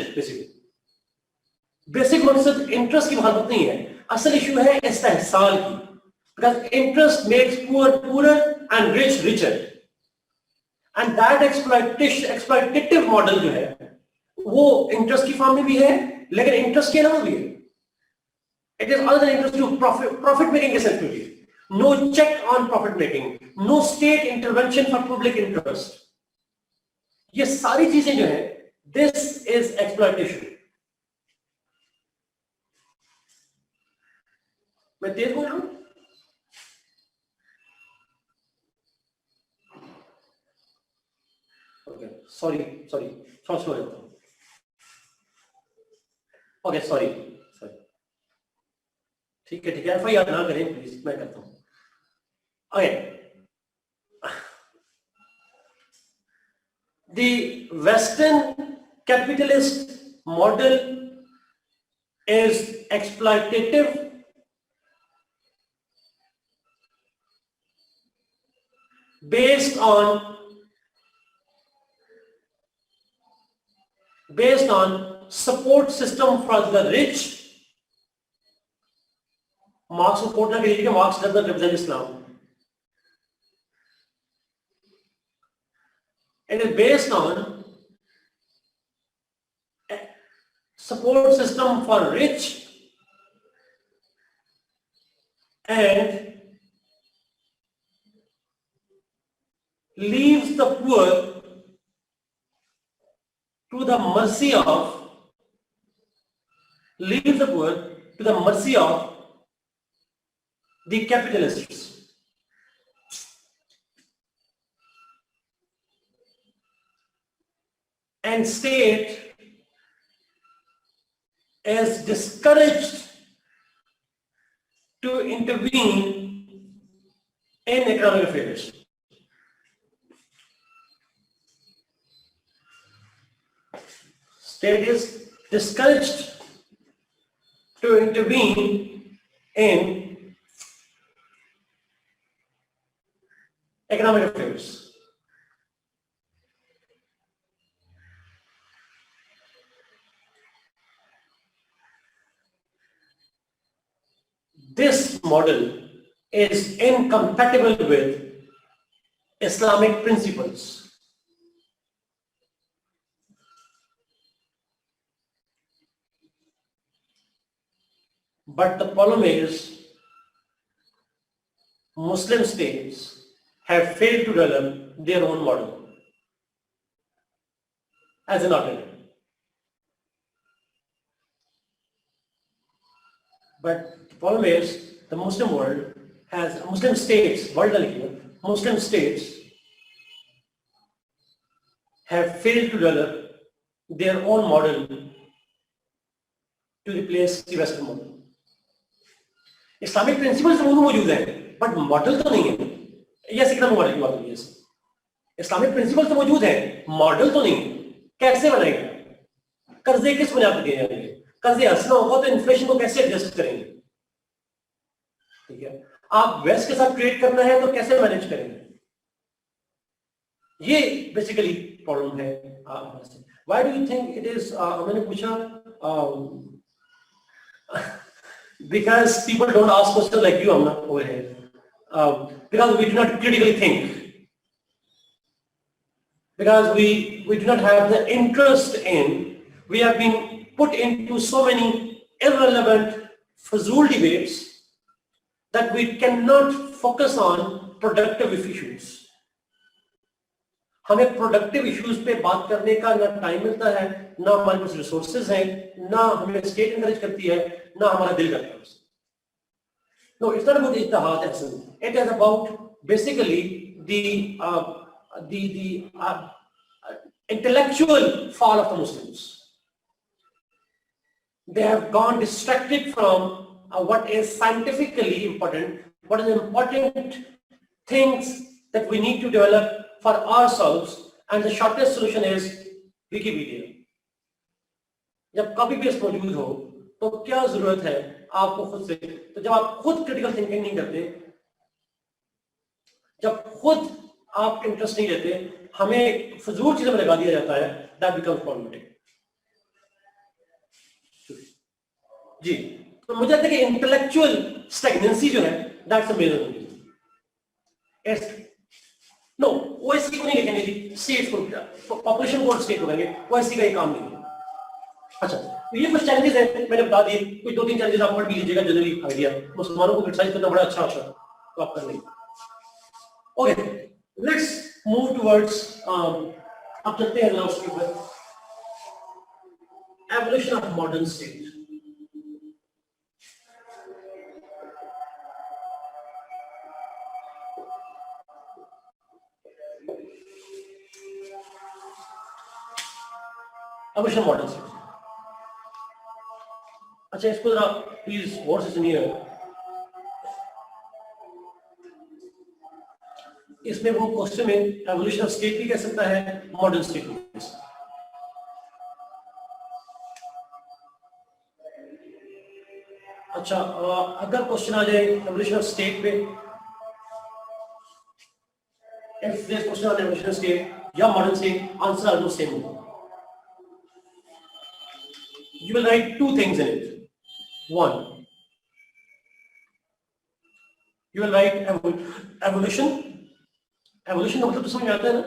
Basic मकसद इंटरेस्ट की बात नहीं है, असल इशू है इस्तेहसाल की, because interest makes poor poor and rich richer, and that exploitative model जो है वो इंटरेस्ट की फॉर्म में भी है, लेकिन इंटरेस्ट के अलावा भी है। It is other than interest to profit making के सेंस में भी, no check on profit making, no state intervention for public interest, ये सारी चीजें जो है दिस इज एक्सप्लॉयटेशन। मैं तेज बोल रहा हूं? ओके, सॉरी स्लो जाता हूं। ओके, सॉरी ठीक है एफआईआर ना करें प्लीज, मैं करता हूं। Okay, the Western capitalist model is exploitative, based on support system for the rich. Marx को कोट ना कीजिए, Marx does not represent Islam. It is based on a support system for rich and leaves the poor to the mercy of the capitalists. And state is discouraged to intervene in economic affairs. State is discouraged to intervene in economic affairs. This model is incompatible with Islamic principles. But the problem is, Muslim states have failed to develop their own model as an alternative. But the problem is, the Muslim world has, Muslim states have failed to develop their own model to replace the Western model. Islamic principles तो मौजूद है, but model तो नहीं है। Yes, economic model की बात हो रही है। इस्लामिक प्रिंसिपल्स तो मौजूद है, मॉडल तो नहीं है। कैसे बनाएंगे? कर्जे किस बुनियाद पर दिए जाएंगे? कर्जे हंसना होगा तो इन्फ्लेशन को कैसे एडजस्ट करेंगे? ठीक है, आप वेस्ट के साथ ट्रेड करना है तो कैसे मैनेज करेंगे? ये बेसिकली प्रॉब्लम है। Why do you think it is, मैंने पूछा because people don't ask questions like you, Amna, over here, because we do not critically think, because we do not have the interest in, we have been put into so many irrelevant fazul debates that we cannot focus on productive issues. हमें productive issues पे बात करने का ना time मिलता है, ना हमारे पास रिसोर्सेज हैं, ना हमें स्टेट एनकरेज करती है, ना हमारा दिल करता है. No, it's not about ijtihad, Hassan. It is about basically the intellectual fall of the Muslims. They have gone distracted from what is scientifically important, what is important things that we need to develop for ourselves, and the shortest solution is Wikipedia. जब copy paste मौजूद हो तो क्या जरूरत है आपको खुद से, तो जब आप खुद क्रिटिकल थिंकिंग नहीं करते, जब खुद आप इंटरेस्ट नहीं लेते, हमें फजूल चीजों में लगा दिया जाता है, दैट बिकम्स प्रॉब्लमेटिक. जी, तो मुझे लगता है कि इंटेलेक्चुअल स्टैग्नेंसी जो है, that's a major reason. No, OSC को नहीं लिखेंगे जी, स्टेट्स को, पॉपुलेशन को स्टेट को करेंगे, ओएससी का ये काम नहीं है. अच्छा, तो ये कुछ चैलेंजेस हैं, मैंने बता दिए. कोई 2-3 चैलेंजेस आप पढ़ भी लीजिएगा, जनरली आइडिया. मुसलमानों को क्रिटिसाइज करना बड़ा अच्छा होता है, तो आप कर लेंगे. ओके, लेट्स मूव टुवर्ड्स, अब चलते हैं लास्ट के ऊपर, evolution of modern state. Evolution of modern state. अच्छा, इसको जरा प्लीज गौर से सुनिए. इसमें वो क्वेश्चन में एवोल्यूशन ऑफ स्टेट भी कह सकता है, मॉडर्न स्टेट भी कह सकता है. अच्छा, अगर क्वेश्चन आ जाए एवोल्यूशन ऑफ स्टेट पे, if this question on evolution of state या modern state, answer almost same होगा. You will write two things in it. One, you will write evolution. Evolution का मतलब तो समझ में आता है ना,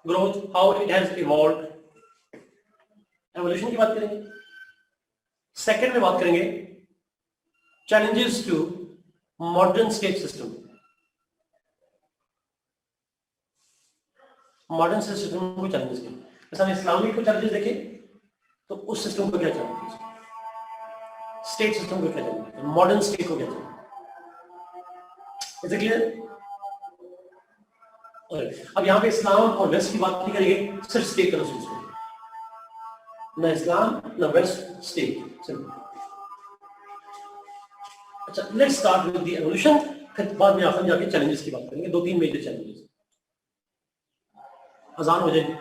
growth, how it has evolved. Evolution की बात करेंगे. Second में बात करेंगे challenges to modern state system. Modern state system को चैलेंजेस के, जैसे हम इस्लामिक को चैलेंजेस देखें तो उस सिस्टम को क्या चैलेंजेस, स्टेट सिस्टम को क्या चैलेंजेस, मॉडर्न स्टेट को क्या चैलेंजेस. Is it clear? अब यहाँ पे इस्लाम और वेस्ट की बात नहीं करेंगे, सिर्फ स्टेट का सोच करेंगे. ना इस्लाम ना वेस्ट, स्टेट, सिंपल. अच्छा, let's start with the evolution, फिर बाद में आखिर जाके चैलेंजेस की बात करेंगे. 2-3 मेजर चैलेंजेस. अजान हो जाएगी.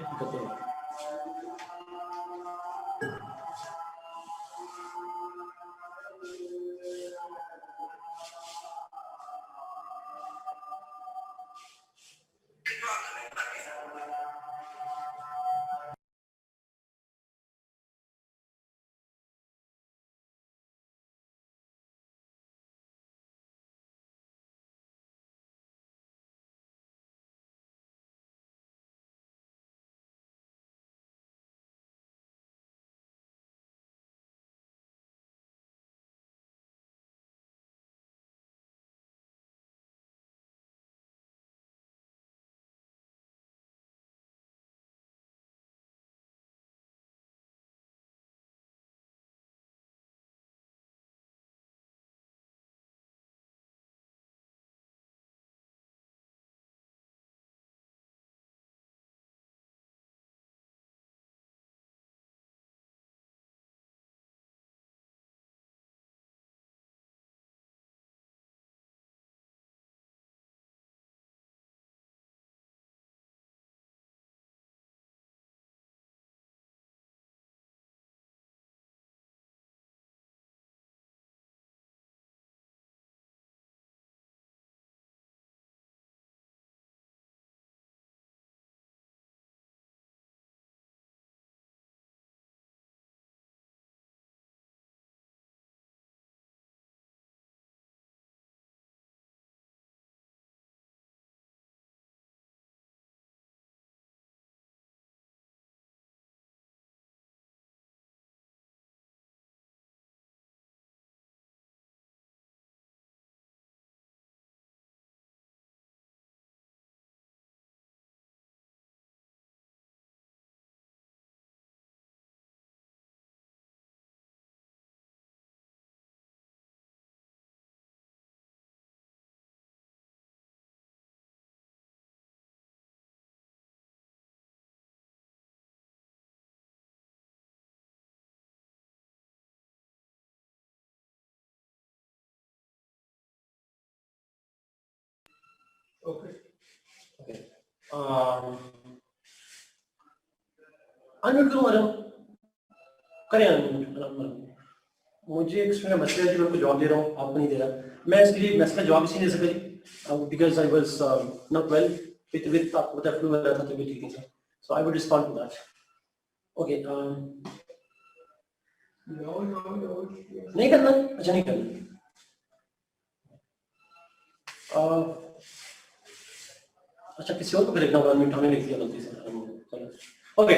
Okay. Okay. अनम्यूट करूँ मैडम, करें अनम्यूट। मुझे एक स्टूडेंट मैसेज है, मैं आपको जवाब दे रहा हूँ, आपको नहीं दे रहा। मैं इसलिए मैसेज का जवाब इसलिए दे सका because I was not well with आपको पता फ्लू वाला था, तबीयत ठीक नहीं था, so I would respond to that. Okay, नहीं करना, अच्छा नहीं करना। अच्छा किसी और को लिखना होगा, मिनट हमने लिख दिया गलती से। चलो ओके,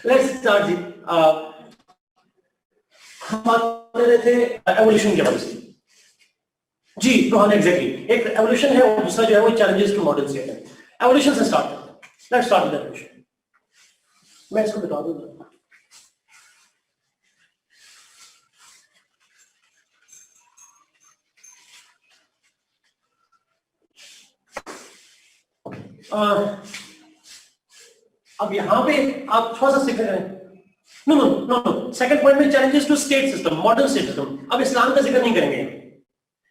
लेट्स स्टार्ट जी। हम बात कर रहे थे एवोल्यूशन के बारे में जी। तो हाँ एग्जैक्टली, एक एवोल्यूशन है और दूसरा जो है वो चैलेंजेस टू मॉडर्न स्टेट है। एवोल्यूशन से स्टार्ट करते हैं, लेट्स स्टार्ट विद एवोल्यूशन। मैं इसको बता दूंगा। अब यहाँ पे आप थोड़ा सा सीख रहे हैं। No no no no, second point में challenges to state system, modern state system. अब इस्लाम का जिक्र नहीं करेंगे,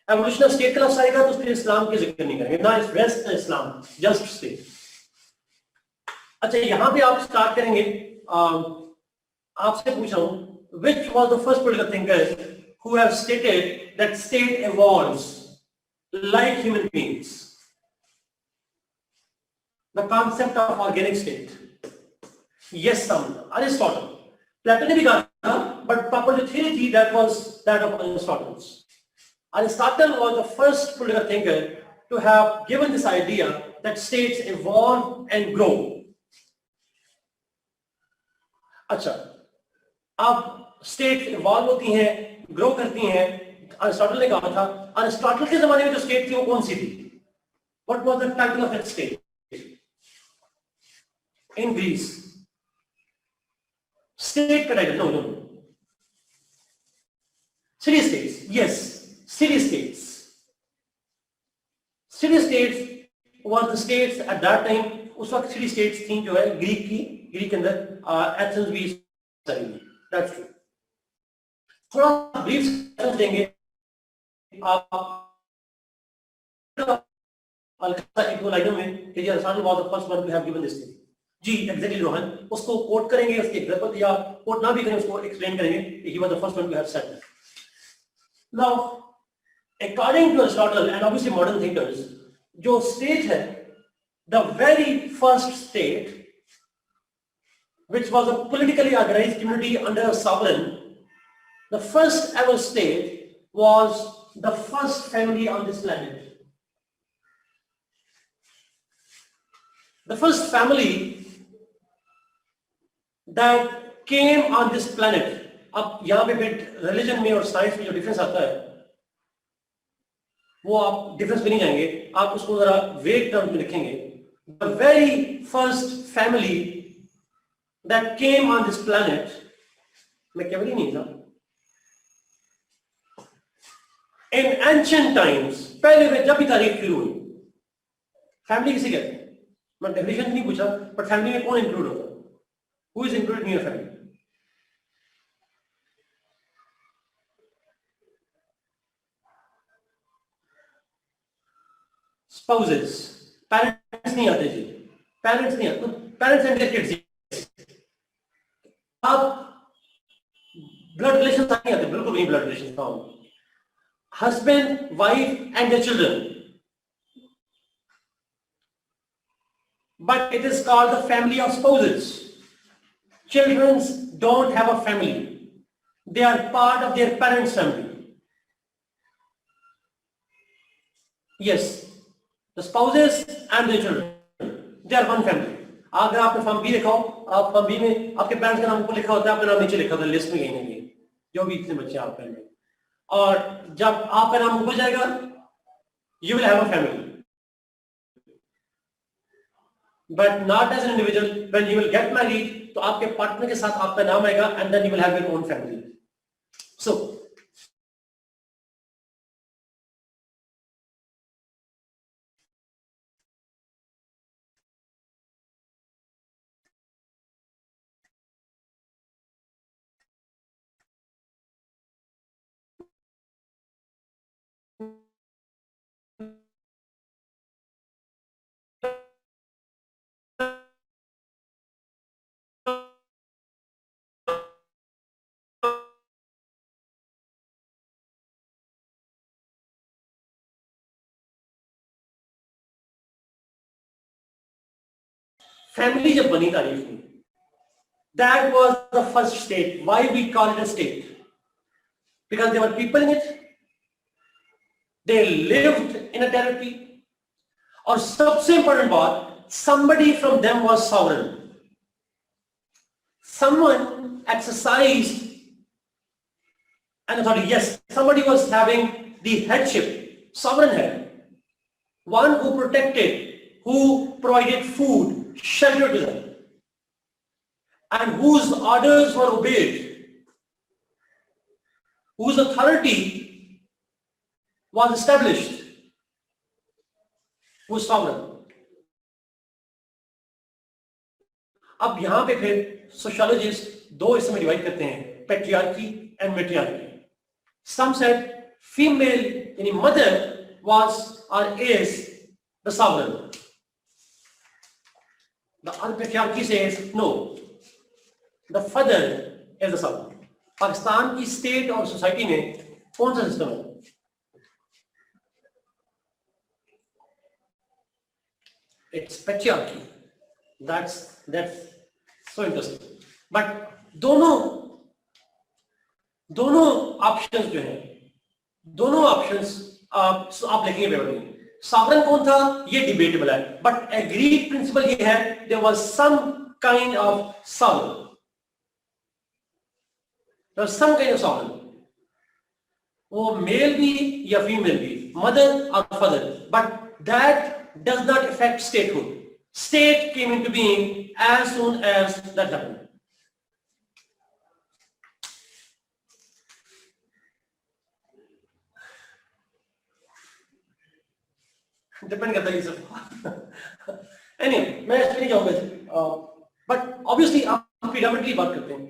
एवोल्यूशन ऑफ स्टेट का लफ्ज आएगा तो फिर इस्लाम के जिक्र नहीं करेंगे, ना वेस्ट ना इस्लाम, जस्ट स्टेट। अच्छा यहाँ पे आप स्टार्ट करेंगे, आपसे पूछ रहा हूँ which was the first political thinker who have stated that state evolves like human beings, the concept of organic state? Yes, some Aristotle. Plato ने भी कहा था, but proper जो theory थी that was that of Aristotle. Aristotle was the first political thinker to have given this idea that states evolve and grow. अच्छा, अब state evolve होती हैं, ग्रो करती हैं। अरिस्टोटल ने कहा था, अरिस्टोटल के जमाने में जो स्टेट थी वो कौन सी थी? What was the title of that state in Greece? State का title, no no, city states. Yes, city states. City states were the states at that time. उस वक्त सिटी स्टेट्स थी जो है ग्रीक की, ग्रीक के अंदर एथेंस भी दैट्स ट्रू। थोड़ा ब्रीफ देंगे आप एक दो लाइनों में कि Aristotle was the first one to have given this thing. जी एग्जैक्टली रोहन, उसको कोट करेंगे, उसके एग्जांपल या कोट ना भी करें उसको एक्सप्लेन करेंगे कि he was the first one to have said that. Now according to Aristotle and obviously modern thinkers, जो स्टेट है, the very first state which was a politically organized community under a sovereign, the first ever state was the first family on this planet. The first family that came on this planet. अब यहां पे फिर religion में और science में जो difference आता है वो आप डिफरेंस में नहीं जाएंगे, आप उसको जरा वेग टर्म में लिखेंगे। The very first family that came on this planet, मैं केवल ही नहीं था, in ancient times, पहले में जब भी तारीख शुरू हुई, फैमिली किसे कहते हैं? मैं डेफिनेशन नहीं पूछा, पर फैमिली में कौन इंक्लूड होता है? Who is included in your family? Spouses, parents नहीं आते जी, पेरेंट्स नहीं आते, पेरेंट्स एंड किड्स। आप ब्लड रिलेशन नहीं आते, बिल्कुल नहीं blood relation. Husband, wife and the children, but it is called the family of spouses. Children don't have a family, they are part of their parents' family. Yes, the spouses and the children, they are one family. अगर आपने form B लिखा हो, आप form B में आपके parents का नाम ऊपर लिखा होता है, आपका नाम नीचे लिखा होता है, लिस्ट में कहीं नहीं, जो भी इतने बच्चे आपके में। और जब आपका नाम ऊपर जाएगा, you will have a family, but not as an individual. When you will get married, तो आपके पार्टनर के साथ आपका नाम आएगा, and then you will have your own family. So family जब बनी तारीफ में, that was the first state. Why we call it a state? Because there were people in it, they lived in a territory, और सबसे important बात, somebody from them was sovereign. Someone exercised an authority. Yes, somebody was having the headship, sovereign head, one who protected, who provided food, shelter to them, and whose orders were obeyed, whose authority was established, who was sovereign. अब यहां पे फिर sociologist दो इसमें divide करते हैं, patriarchy and matriarchy. Some said female, यानी mother was or is the sovereign. The other patriarchy says no, the father is the sovereign. Pakistan की स्टेट और सोसाइटी में कौन सा सिस्टम है? It's patriarchy. That's so interesting. But दोनों options जो हैं, दोनों ऑप्शंस आप लिखेंगे पेपर में. सॉवरेन कौन था ये डिबेटेबल है, बट एग्रीड प्रिंसिपल ये है, there was some kind of sovereign, there was some kind of sovereign. वो मेल भी या फीमेल भी, मदर और father, but that does not affect statehood. State came into being as soon as that happened. Depend करता है सब. Anyway, मैं इस पे नहीं जाऊंगा, बट ऑब्वियसली आप प्रीडोमिनेटली बात करते हैं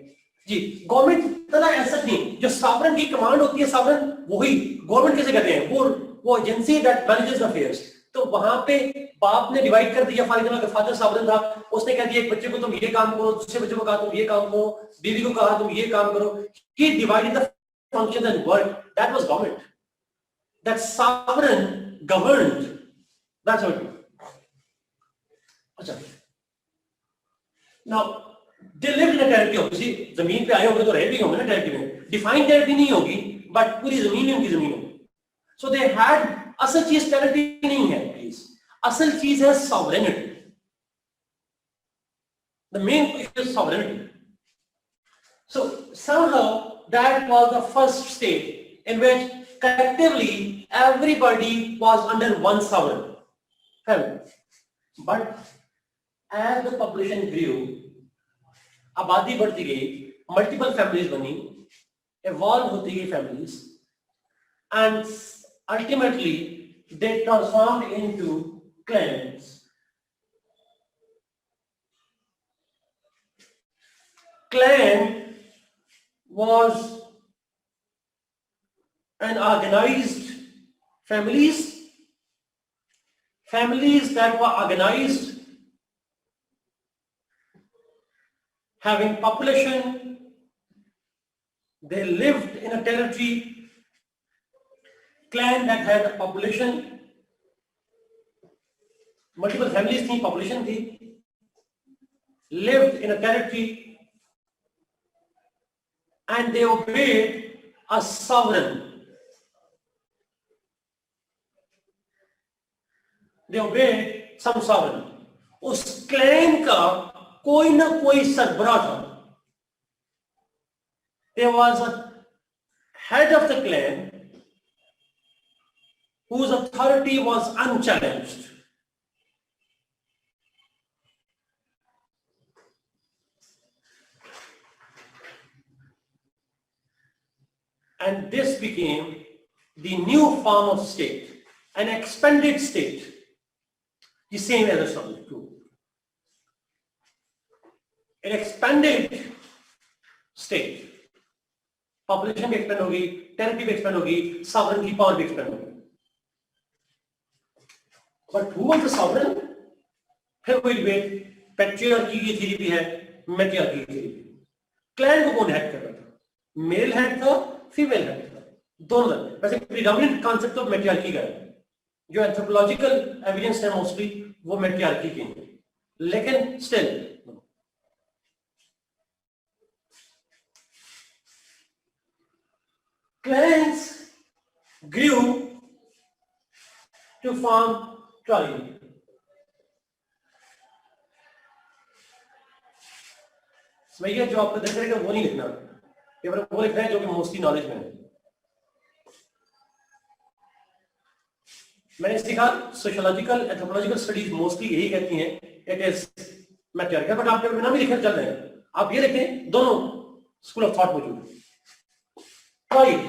जी. गवर्नमेंट तरह ऐसा नहीं, जो सॉवरेन की कमांड होती है, सॉवरेन वही गवर्नमेंट कैसे कहते हैं, वो agency that manages the affairs. तो वहां पे बाप ने डिवाइड कर दिया. फॉर एग्जांपल फादर सॉवरेन था, उसने कह दिया एक बच्चे को तुम ये काम करो, दूसरे बच्चे को कहा तुम ये काम करो, बीवी को कहा तुम ये काम करो. He divided the function and work. That was government. That sovereign governed. That's what. अच्छा, now they lived in a territory. Obviously जमीन पे आए होंगे तो रह भी होंगे ना टेरिटरी में. डिफाइंड टेरिटरी नहीं होगी, बट पूरी जमीन उनकी जमीन होगी. सो दे हैड, असल चीज टेरिटरी नहीं है प्लीज, असल चीज है sovereignty. The main issue is sovereignty. So somehow that was the first state in which collectively everybody was under one sovereign family. But as the population grew, आबादी बढ़ती गई, मल्टीपल फैमिलीज बनी, evolve होती गई families, and ultimately they transformed into clans. Clan was an organized families that were organized, having population. They lived in a territory. Clan that had a population, multiple families थी, population थी, lived in a territory, and they obeyed a sovereign. They obeyed some sovereign. उस clan का कोई ना कोई सरबराह था. There was a head of the clan whose authority was unchallenged. And this became the new form of state, an expanded state, the same as Islamic too. An expanded state. Population भी expand होगी, territory भी expand होगी, sovereignty power भी expand होगी. But who was the sovereign? फिर कोई debate, patriarchy की theory भी है, मैट्रियार्की की थ्योरी भी. क्लैन को कौन हेड कर रहा था? मेल हेड था, फीमेल हेड था, दोनों था. वैसे प्रीडोमिनेंट कॉन्सेप्ट ऑफ मैट्रियार्की का है. जो एंथ्रोपोलॉजिकल एविडेंस है मोस्टली वो मैट्रियार्की के हैं. लेकिन still clans grew to form tribe. भैया जो आपको देख रहे हैं वो नहीं लिखना, केवल वो लिखना है जो कि मोस्टली नॉलेज में है। मैंने सीखा सोशियोलॉजिकल एंथ्रोपोलॉजिकल स्टडीज मोस्टली यही कहती हैं इट इज मैटेरियल, बट आप बिना भी लिखे चल रहे हैं, आप ये लिखें दोनों स्कूल ऑफ थॉट मौजूद है। Tribe,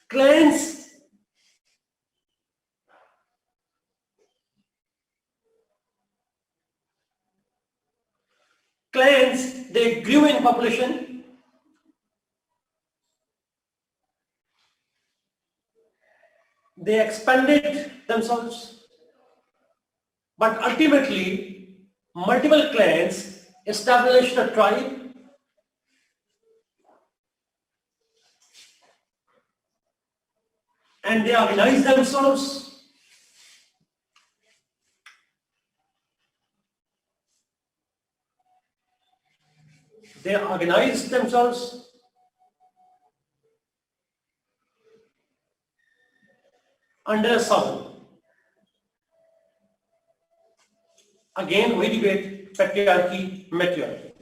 clans, clans they grew in population, they expanded themselves, but ultimately multiple clans established a tribe and they organized themselves. They organized themselves under a sovereign. Again, we debate patriarchy, matriarchy.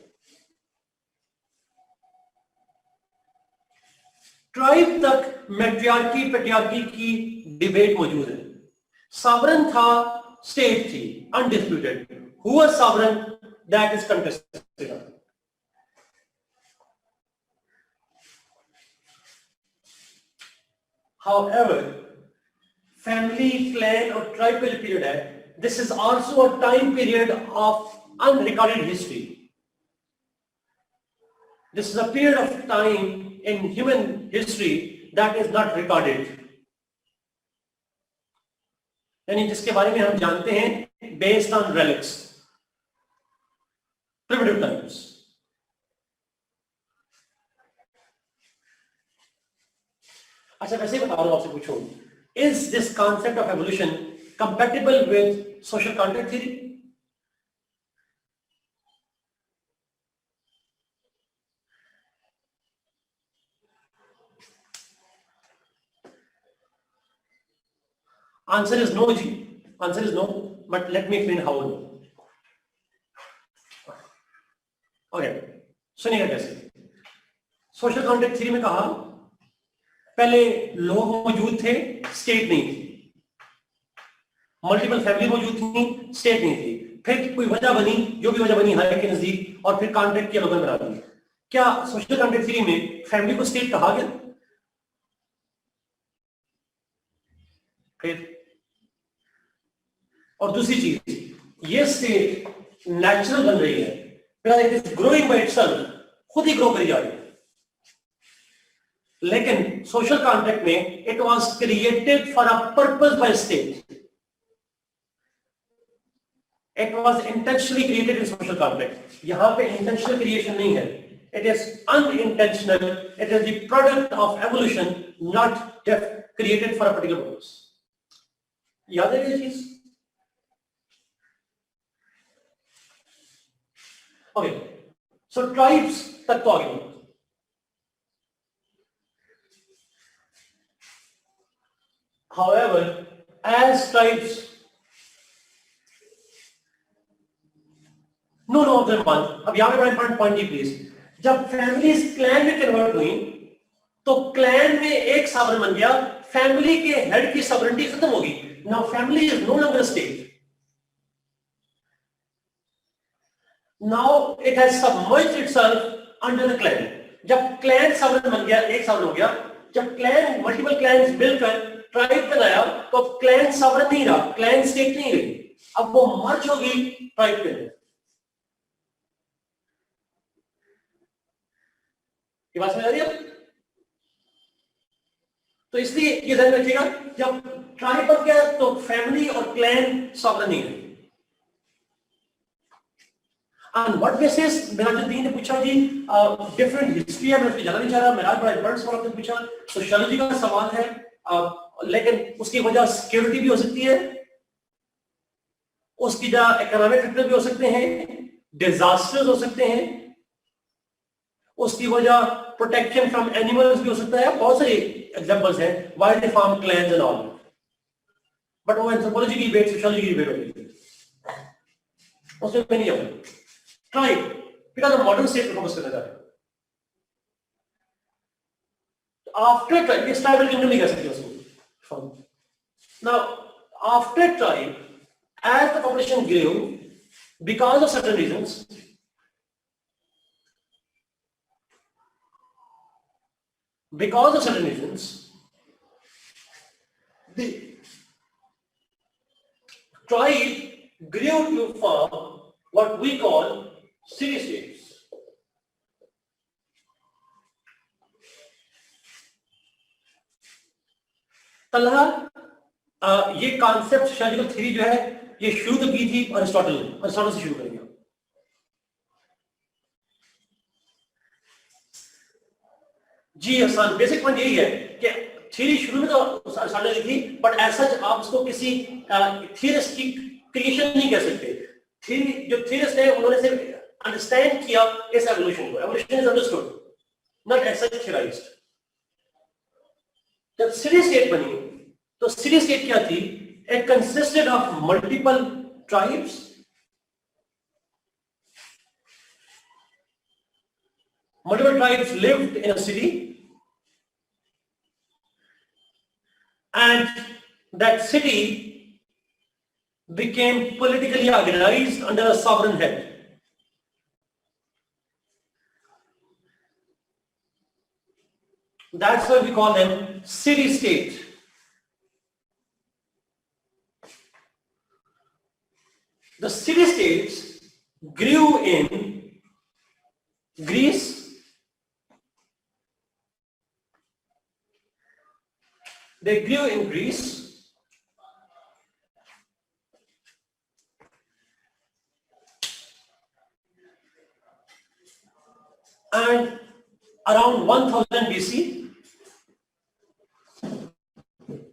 Tribe तक मैट्रियार्की patriarchy की debate मौजूद है। Sovereign था, state थी, undisputed. Who was sovereign, that is contested. However, family, clan और tribe का जो period है, this is also a time period of unrecorded history. This is a period of time in human history that is not recorded. यानी जिसके बारे में हम जानते हैं based on relics, primitive times. अच्छा, वैसे ही बता रहा हूं आपसे, पूछो, is this concept of evolution compatible with social contract theory? Answer is no, ji. Answer is no, but let me explain how. Okay, सुनिएगा कैसे। सोशल कॉन्ट्रैक्ट थ्योरी में कहा पहले लोग मौजूद थे, स्टेट नहीं थी, मल्टीपल फैमिली मौजूद थी, स्टेट नहीं थी, फिर कोई वजह बनी, जो भी वजह बनी हायर के नजदीक, और फिर कॉन्ट्रैक्ट किया, लोगों ने बना दिया। क्या सोशल कॉन्ट्रैक्ट थ्योरी में फैमिली को स्टेट कहा गया? फिर और दूसरी चीज, ये स्टेट नेचुरल बन रही है, it is growing by itself, खुद ही ग्रो करी जा रही है। लेकिन सोशल कॉन्ट्रैक्ट में it was created for a purpose by state, it was intentionally created in social contract. यहां पे इंटेंशनल क्रिएशन नहीं है, it is unintentional, it is the product of evolution, not created for a particular purpose. याद है ये चीज? Okay, सो tribes तक तो आ गई। However, as tribes, no, अब यहां पे पॉइंट जी प्लीज, जब फैमिलीज क्लैन में कन्वर्ट हुई तो क्लैन में एक सॉवरेन बन गया, फैमिली के हेड की सॉवरेनिटी खत्म होगी। Now family is no longer state, now it has submerged itself under the clan. जब क्लैन सॉवरेन बन गया, एक सॉवरेन हो गया, जब क्लैन मल्टीपल क्लैंस मिलकर ट्राइब बनाया तो अब क्लैन सॉवरेन नहीं रहा, क्लैन स्टेट नहीं रही, अब वो मर्ज होगी ट्राइब के अंदर। ये बात समझ आ रही है? तो इसलिए ये ध्यान रखिएगा, जब ट्राइब बन गया तो फैमिली और क्लैन सॉवरेन नहीं रही। On what basis? मिराजुद्दीन ने पूछा जी, डिफरेंट हिस्ट्री है, मैं उसकी जाना नहीं चाह रहा, मेरा बड़ा एडवांस सवाल आपने पूछा, सोशियोलॉजी का सवाल है, लेकिन उसकी वजह सिक्योरिटी भी हो सकती है, उसकी जगह इकोनॉमिक फैक्टर भी हो सकते हैं, डिजास्टर्स हो सकते हैं, उसकी वजह प्रोटेक्शन फ्रॉम एनिमल्स भी हो सकता है, बहुत सारे एग्जांपल्स हैं, wild farm clans and all. But वो एंथ्रोपोलॉजी की डिबेट, सोशियोलॉजी की डिबेट होगी, उसमें मैं नहीं जाऊंगा। ट्राइब, बिकॉज हम मॉडर्न स्टेट पर फोकस करना चाहते हैं। आफ्टर ट्राइब, इस ट्राइबल किंगडम नहीं कह सकते उसको। Now after tribe, as the population grew, because of certain reasons, the tribe grew to form what we call city-states. Talha ये कॉन्सेप्ट सोशियोलॉजिकल थ्योरी जो है ये शुरू तो की थी अरिस्टोटल से शुरू करेंगे। जी हसन, बेसिक पॉइंट यही है कि थ्योरी शुरू में तो अरिस्टोटल ने थी, बट ऐसा आप उसको किसी थियरिस्ट की क्रिएशन नहीं कह सकते। थ्योरी जो थियरिस्ट है उन्होंने सिर्फ अंडरस्टैंड किया इस एवोल्यूशन को। Evolution is understood, not as such theorized. जब सिटी स्टेट बनी तो सिटी स्टेट क्या थी? It consisted of multiple tribes, multiple tribes lived in a city, and that city became politically organized under a sovereign head. That's why we call them city-state. The city-states grew in Greece, they grew in Greece, and around 1000 BC.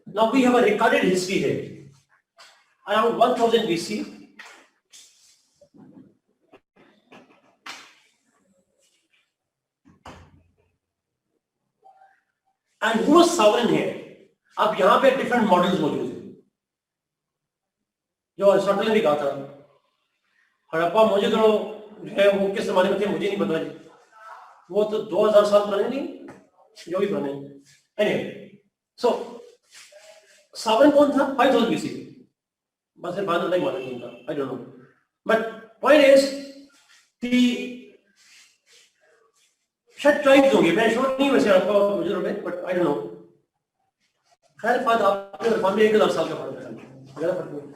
Now we have a recorded history here. Around 1000 BC, and who was sovereign here? अब यहां पे different models मौजूद हैं, जो Aristotle ने भी कहा था। हड़प्पा मोहनजोदड़ो जो है वो किस जमाने में थे मुझे नहीं पता जी, वो तो 2000 साल पुराने नहीं, जो भी पुराने। एनीवे, सो सावरन कौन था? 5000 BC, बस सिर्फ बाद में मालूम नहीं था, I don't know, but point is the शायद ट्राइब्स होंगे, मैं श्योर नहीं वैसे आपको मुझे में, बट आई डोंट नो। खैर फायदा आपके इरफान में 1000 साल का फर्क है, ज्यादा फर्क नहीं।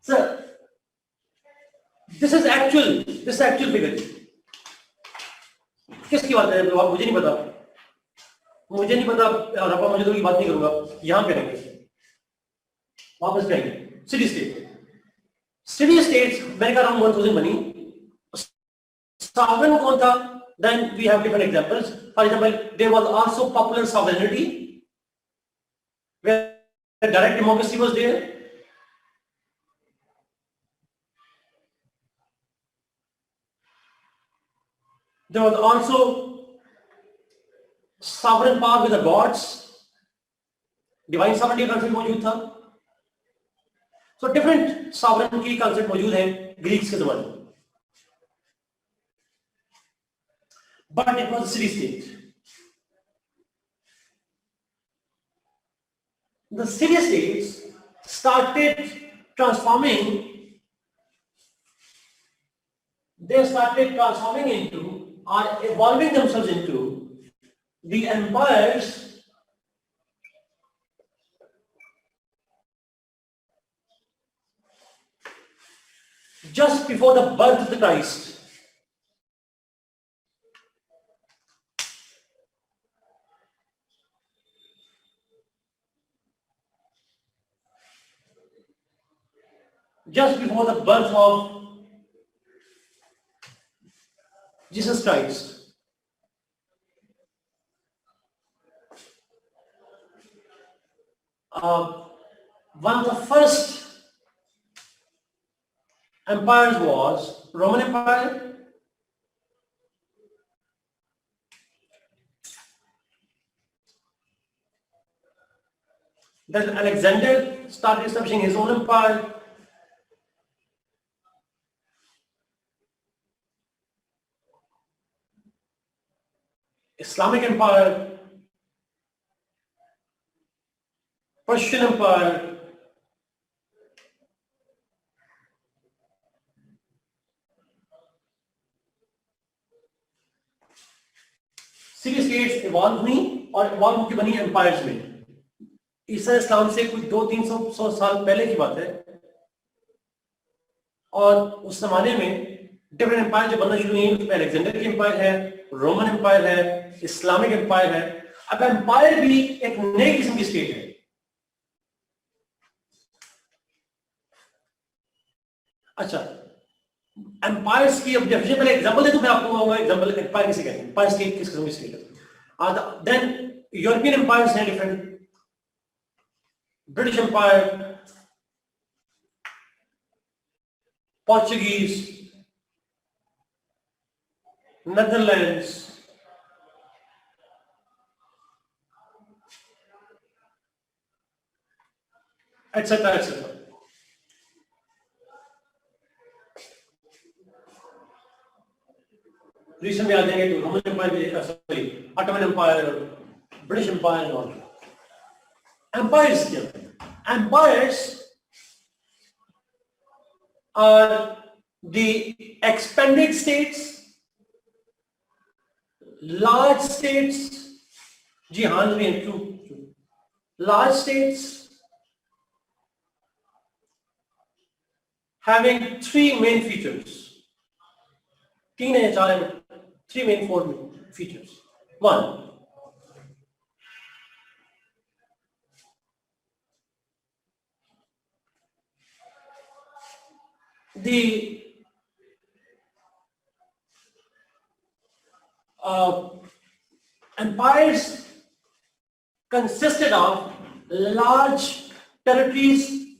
Sir this is actual figure. किसकी बात है तो आप मुझे नहीं पता, हड़प्पा मोहनजोदड़ो की बात नहीं करूंगा। यहां पे रहेंगे, वापस जाएंगे सिटी स्टेट्स मैंने कहा अराउंड 1000 बनी। sovereign कौन था? Then we have different examples. For example, there was also popular sovereignty where direct democracy was there. There was also sovereign power with the gods, divine sovereignty concept मौजूद था। So different sovereignty concept मौजूद है Greeks के जमाने में, but it was a city state. The city states started transforming into or evolving themselves into the empires just before the birth of the Christ. Just before the birth of Jesus Christ. One of the first empires was Roman Empire, then Alexander started establishing his own empire, Islamic Empire, Persian Empire, city states evolve हुई और evolve होकर बनी empires में। ईसा इस्लाम से कुछ 200-300 साल पहले की बात है, और उस जमाने में डिफरेंट एम्पायर जो बनना शुरू हुई, उसमें अलेक्जेंडर की एम्पायर है, रोमन एम्पायर है, इस्लामिक एम्पायर है। अब एम्पायर भी एक नई किस्म की स्टेट है। अच्छा, एम्पायर्स की अब डेफिनेशन पहले एग्जांपल दे दूं, मैं आपको कहूंगा एग्जांपल एम्पायर किसे कहते हैं, एम्पायर स्टेट किस किस्म की स्टेट है। देन यूरोपियन एम्पायर्स हैं different, British empire, Portuguese, Netherlands, etcetera etcetera. Recent में आ जाएंगे तो Roman empire, sorry Ottoman empire, British empire और एम्पायर्स क्या है? Empires are the expanded states, large states, जी हाँ जी true, large states having three main features, तीन है चार है, three main four main features. One, the empires consisted of large territories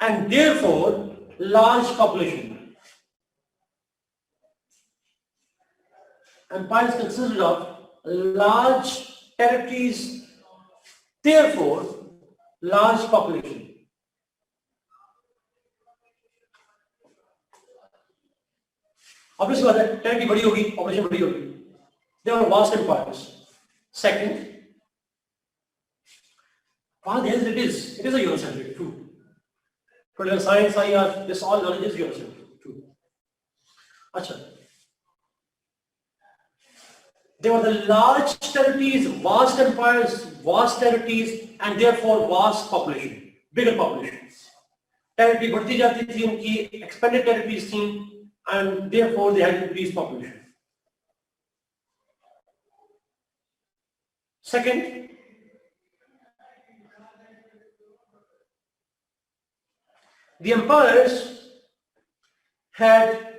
and therefore large population. Empires consisted of large territories, therefore large population. Obviously बात है, territory बड़ी होगी, population बड़ी होगी। They were vast empires. Second, what else it is a Eurocentric, true. Political science, IR, this all knowledge is Eurocentric, true. अच्छा, they were the large territories, vast empires, vast territories, and therefore vast population, bigger populations. Territory बढ़ती जाती थी उनकी, expanded territories थी, and therefore they had increased population. Second, the empires had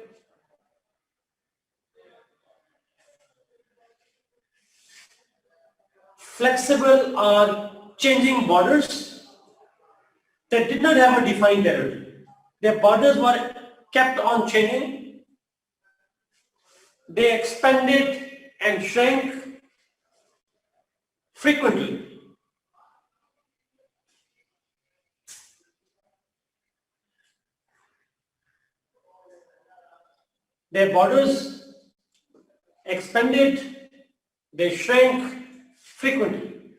flexible or changing borders that did not have a defined territory. Their borders were kept on changing. They expanded and shrank frequently. Their borders expanded, they shrank frequently.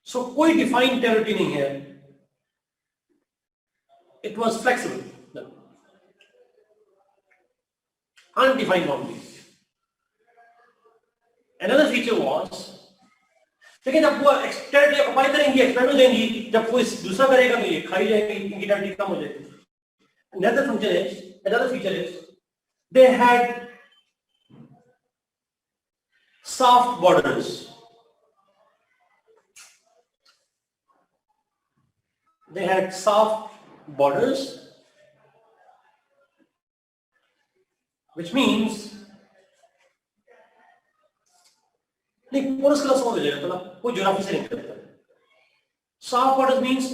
So कोई defined territory नहीं है. It was flexible. No. Undefined boundaries. Another feature was, लेकिन जब वो territory occupy करेंगी, expand हो जाएंगी, जब कोई दूसरा करेगा तो ये खाई जाएंगी, इनकी टेरिटरी कम हो जाएगी. Another feature is they had soft borders. They had soft borders, which means नहीं, पोरस क्लास हो जाएगा, थोड़ा कोई ज्योग्राफी से नहीं करता. Soft borders means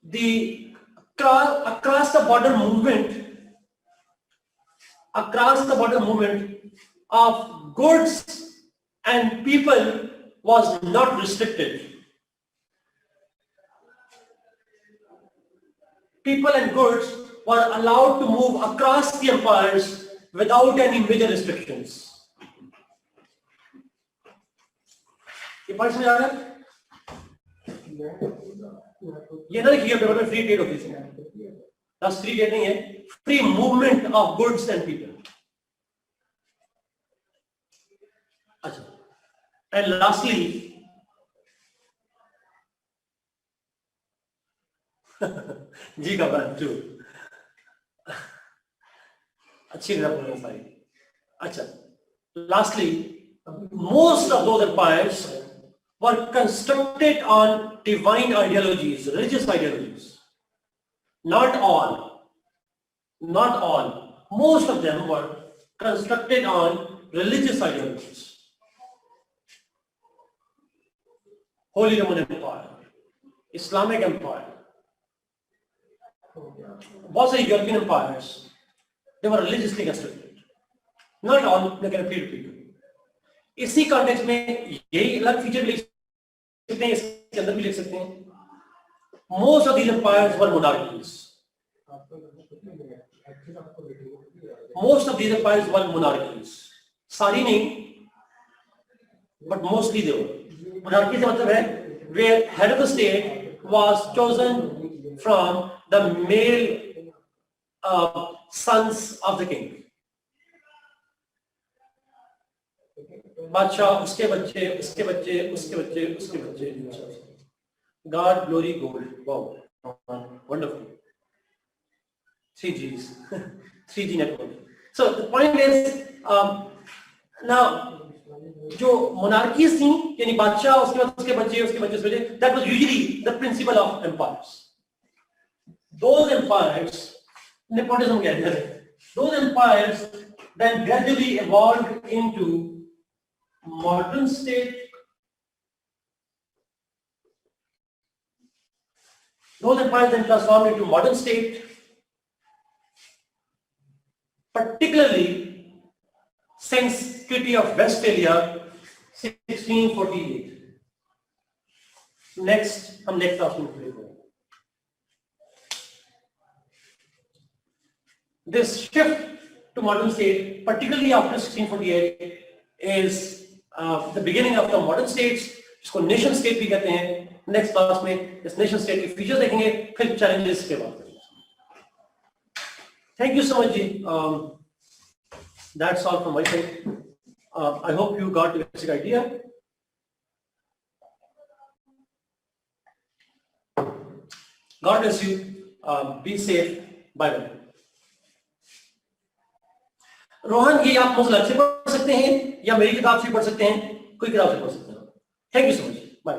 the across the border movement of goods and people was not restricted. People and goods were allowed to move across the empires without any major restrictions. ये point समझ आ रहा है? ये ना लिखिए पेपर में free trade होती है, बस फ्री ट्रेड नहीं है, free movement of goods and people. अच्छा, एंड लास्टली जी का बात टू अच्छी तरह बोलना सारी. अच्छा, lastly, most of those empires were constructed on divine ideologies, religious ideologies. Not all. Most of them were constructed on religious ideologies. Holy Roman Empire, Islamic Empire, बहुत सारे European empires, they were religiously constructed. Not all, they can appeal to people. इसी context में यही अलग feature लिख सकते हैं, इसके अंदर भी लिख सकते हैं. Most of these empires were monarchies. Most of these empires were monarchies. सारी नहीं, but mostly they were. Monarchy से मतलब है where head of the state was chosen from the male sons of the king. बादशाह, उसके बच्चे, उसके बच्चे, उसके बच्चे, उसके बच्चे. God, glory, gold. Wow, wonderful. 3Gs, 3G network. So the point is, now जो monarchies थी, यानी बादशाह, उसके बाद उसके बच्चे, उसके बच्चे, उसके बच्चे, that was usually the principle of empires. Those empires, nepotism कहते हैं. Those empires then gradually evolved into modern state. Those empires then transformed into modern state, particularly since Treaty of Westphalia 1648. Next, हम next class में करेंगे. This shift to modern state, particularly after 1648, is the beginning of the modern states, जिसको nation state भी कहते हैं. Next class में इस nation state के features देखेंगे, फिर challenges के बात करेंगे. Thank you so much, ji. That's all from my side. I hope you got the basic idea. God bless you. Be safe. Bye bye. Rohan, ये आप मुझे से पढ़ सकते हैं या मेरी किताब से पढ़ सकते हैं, कोई किताब से पढ़ सकते हैं. Thank you so much. Bye.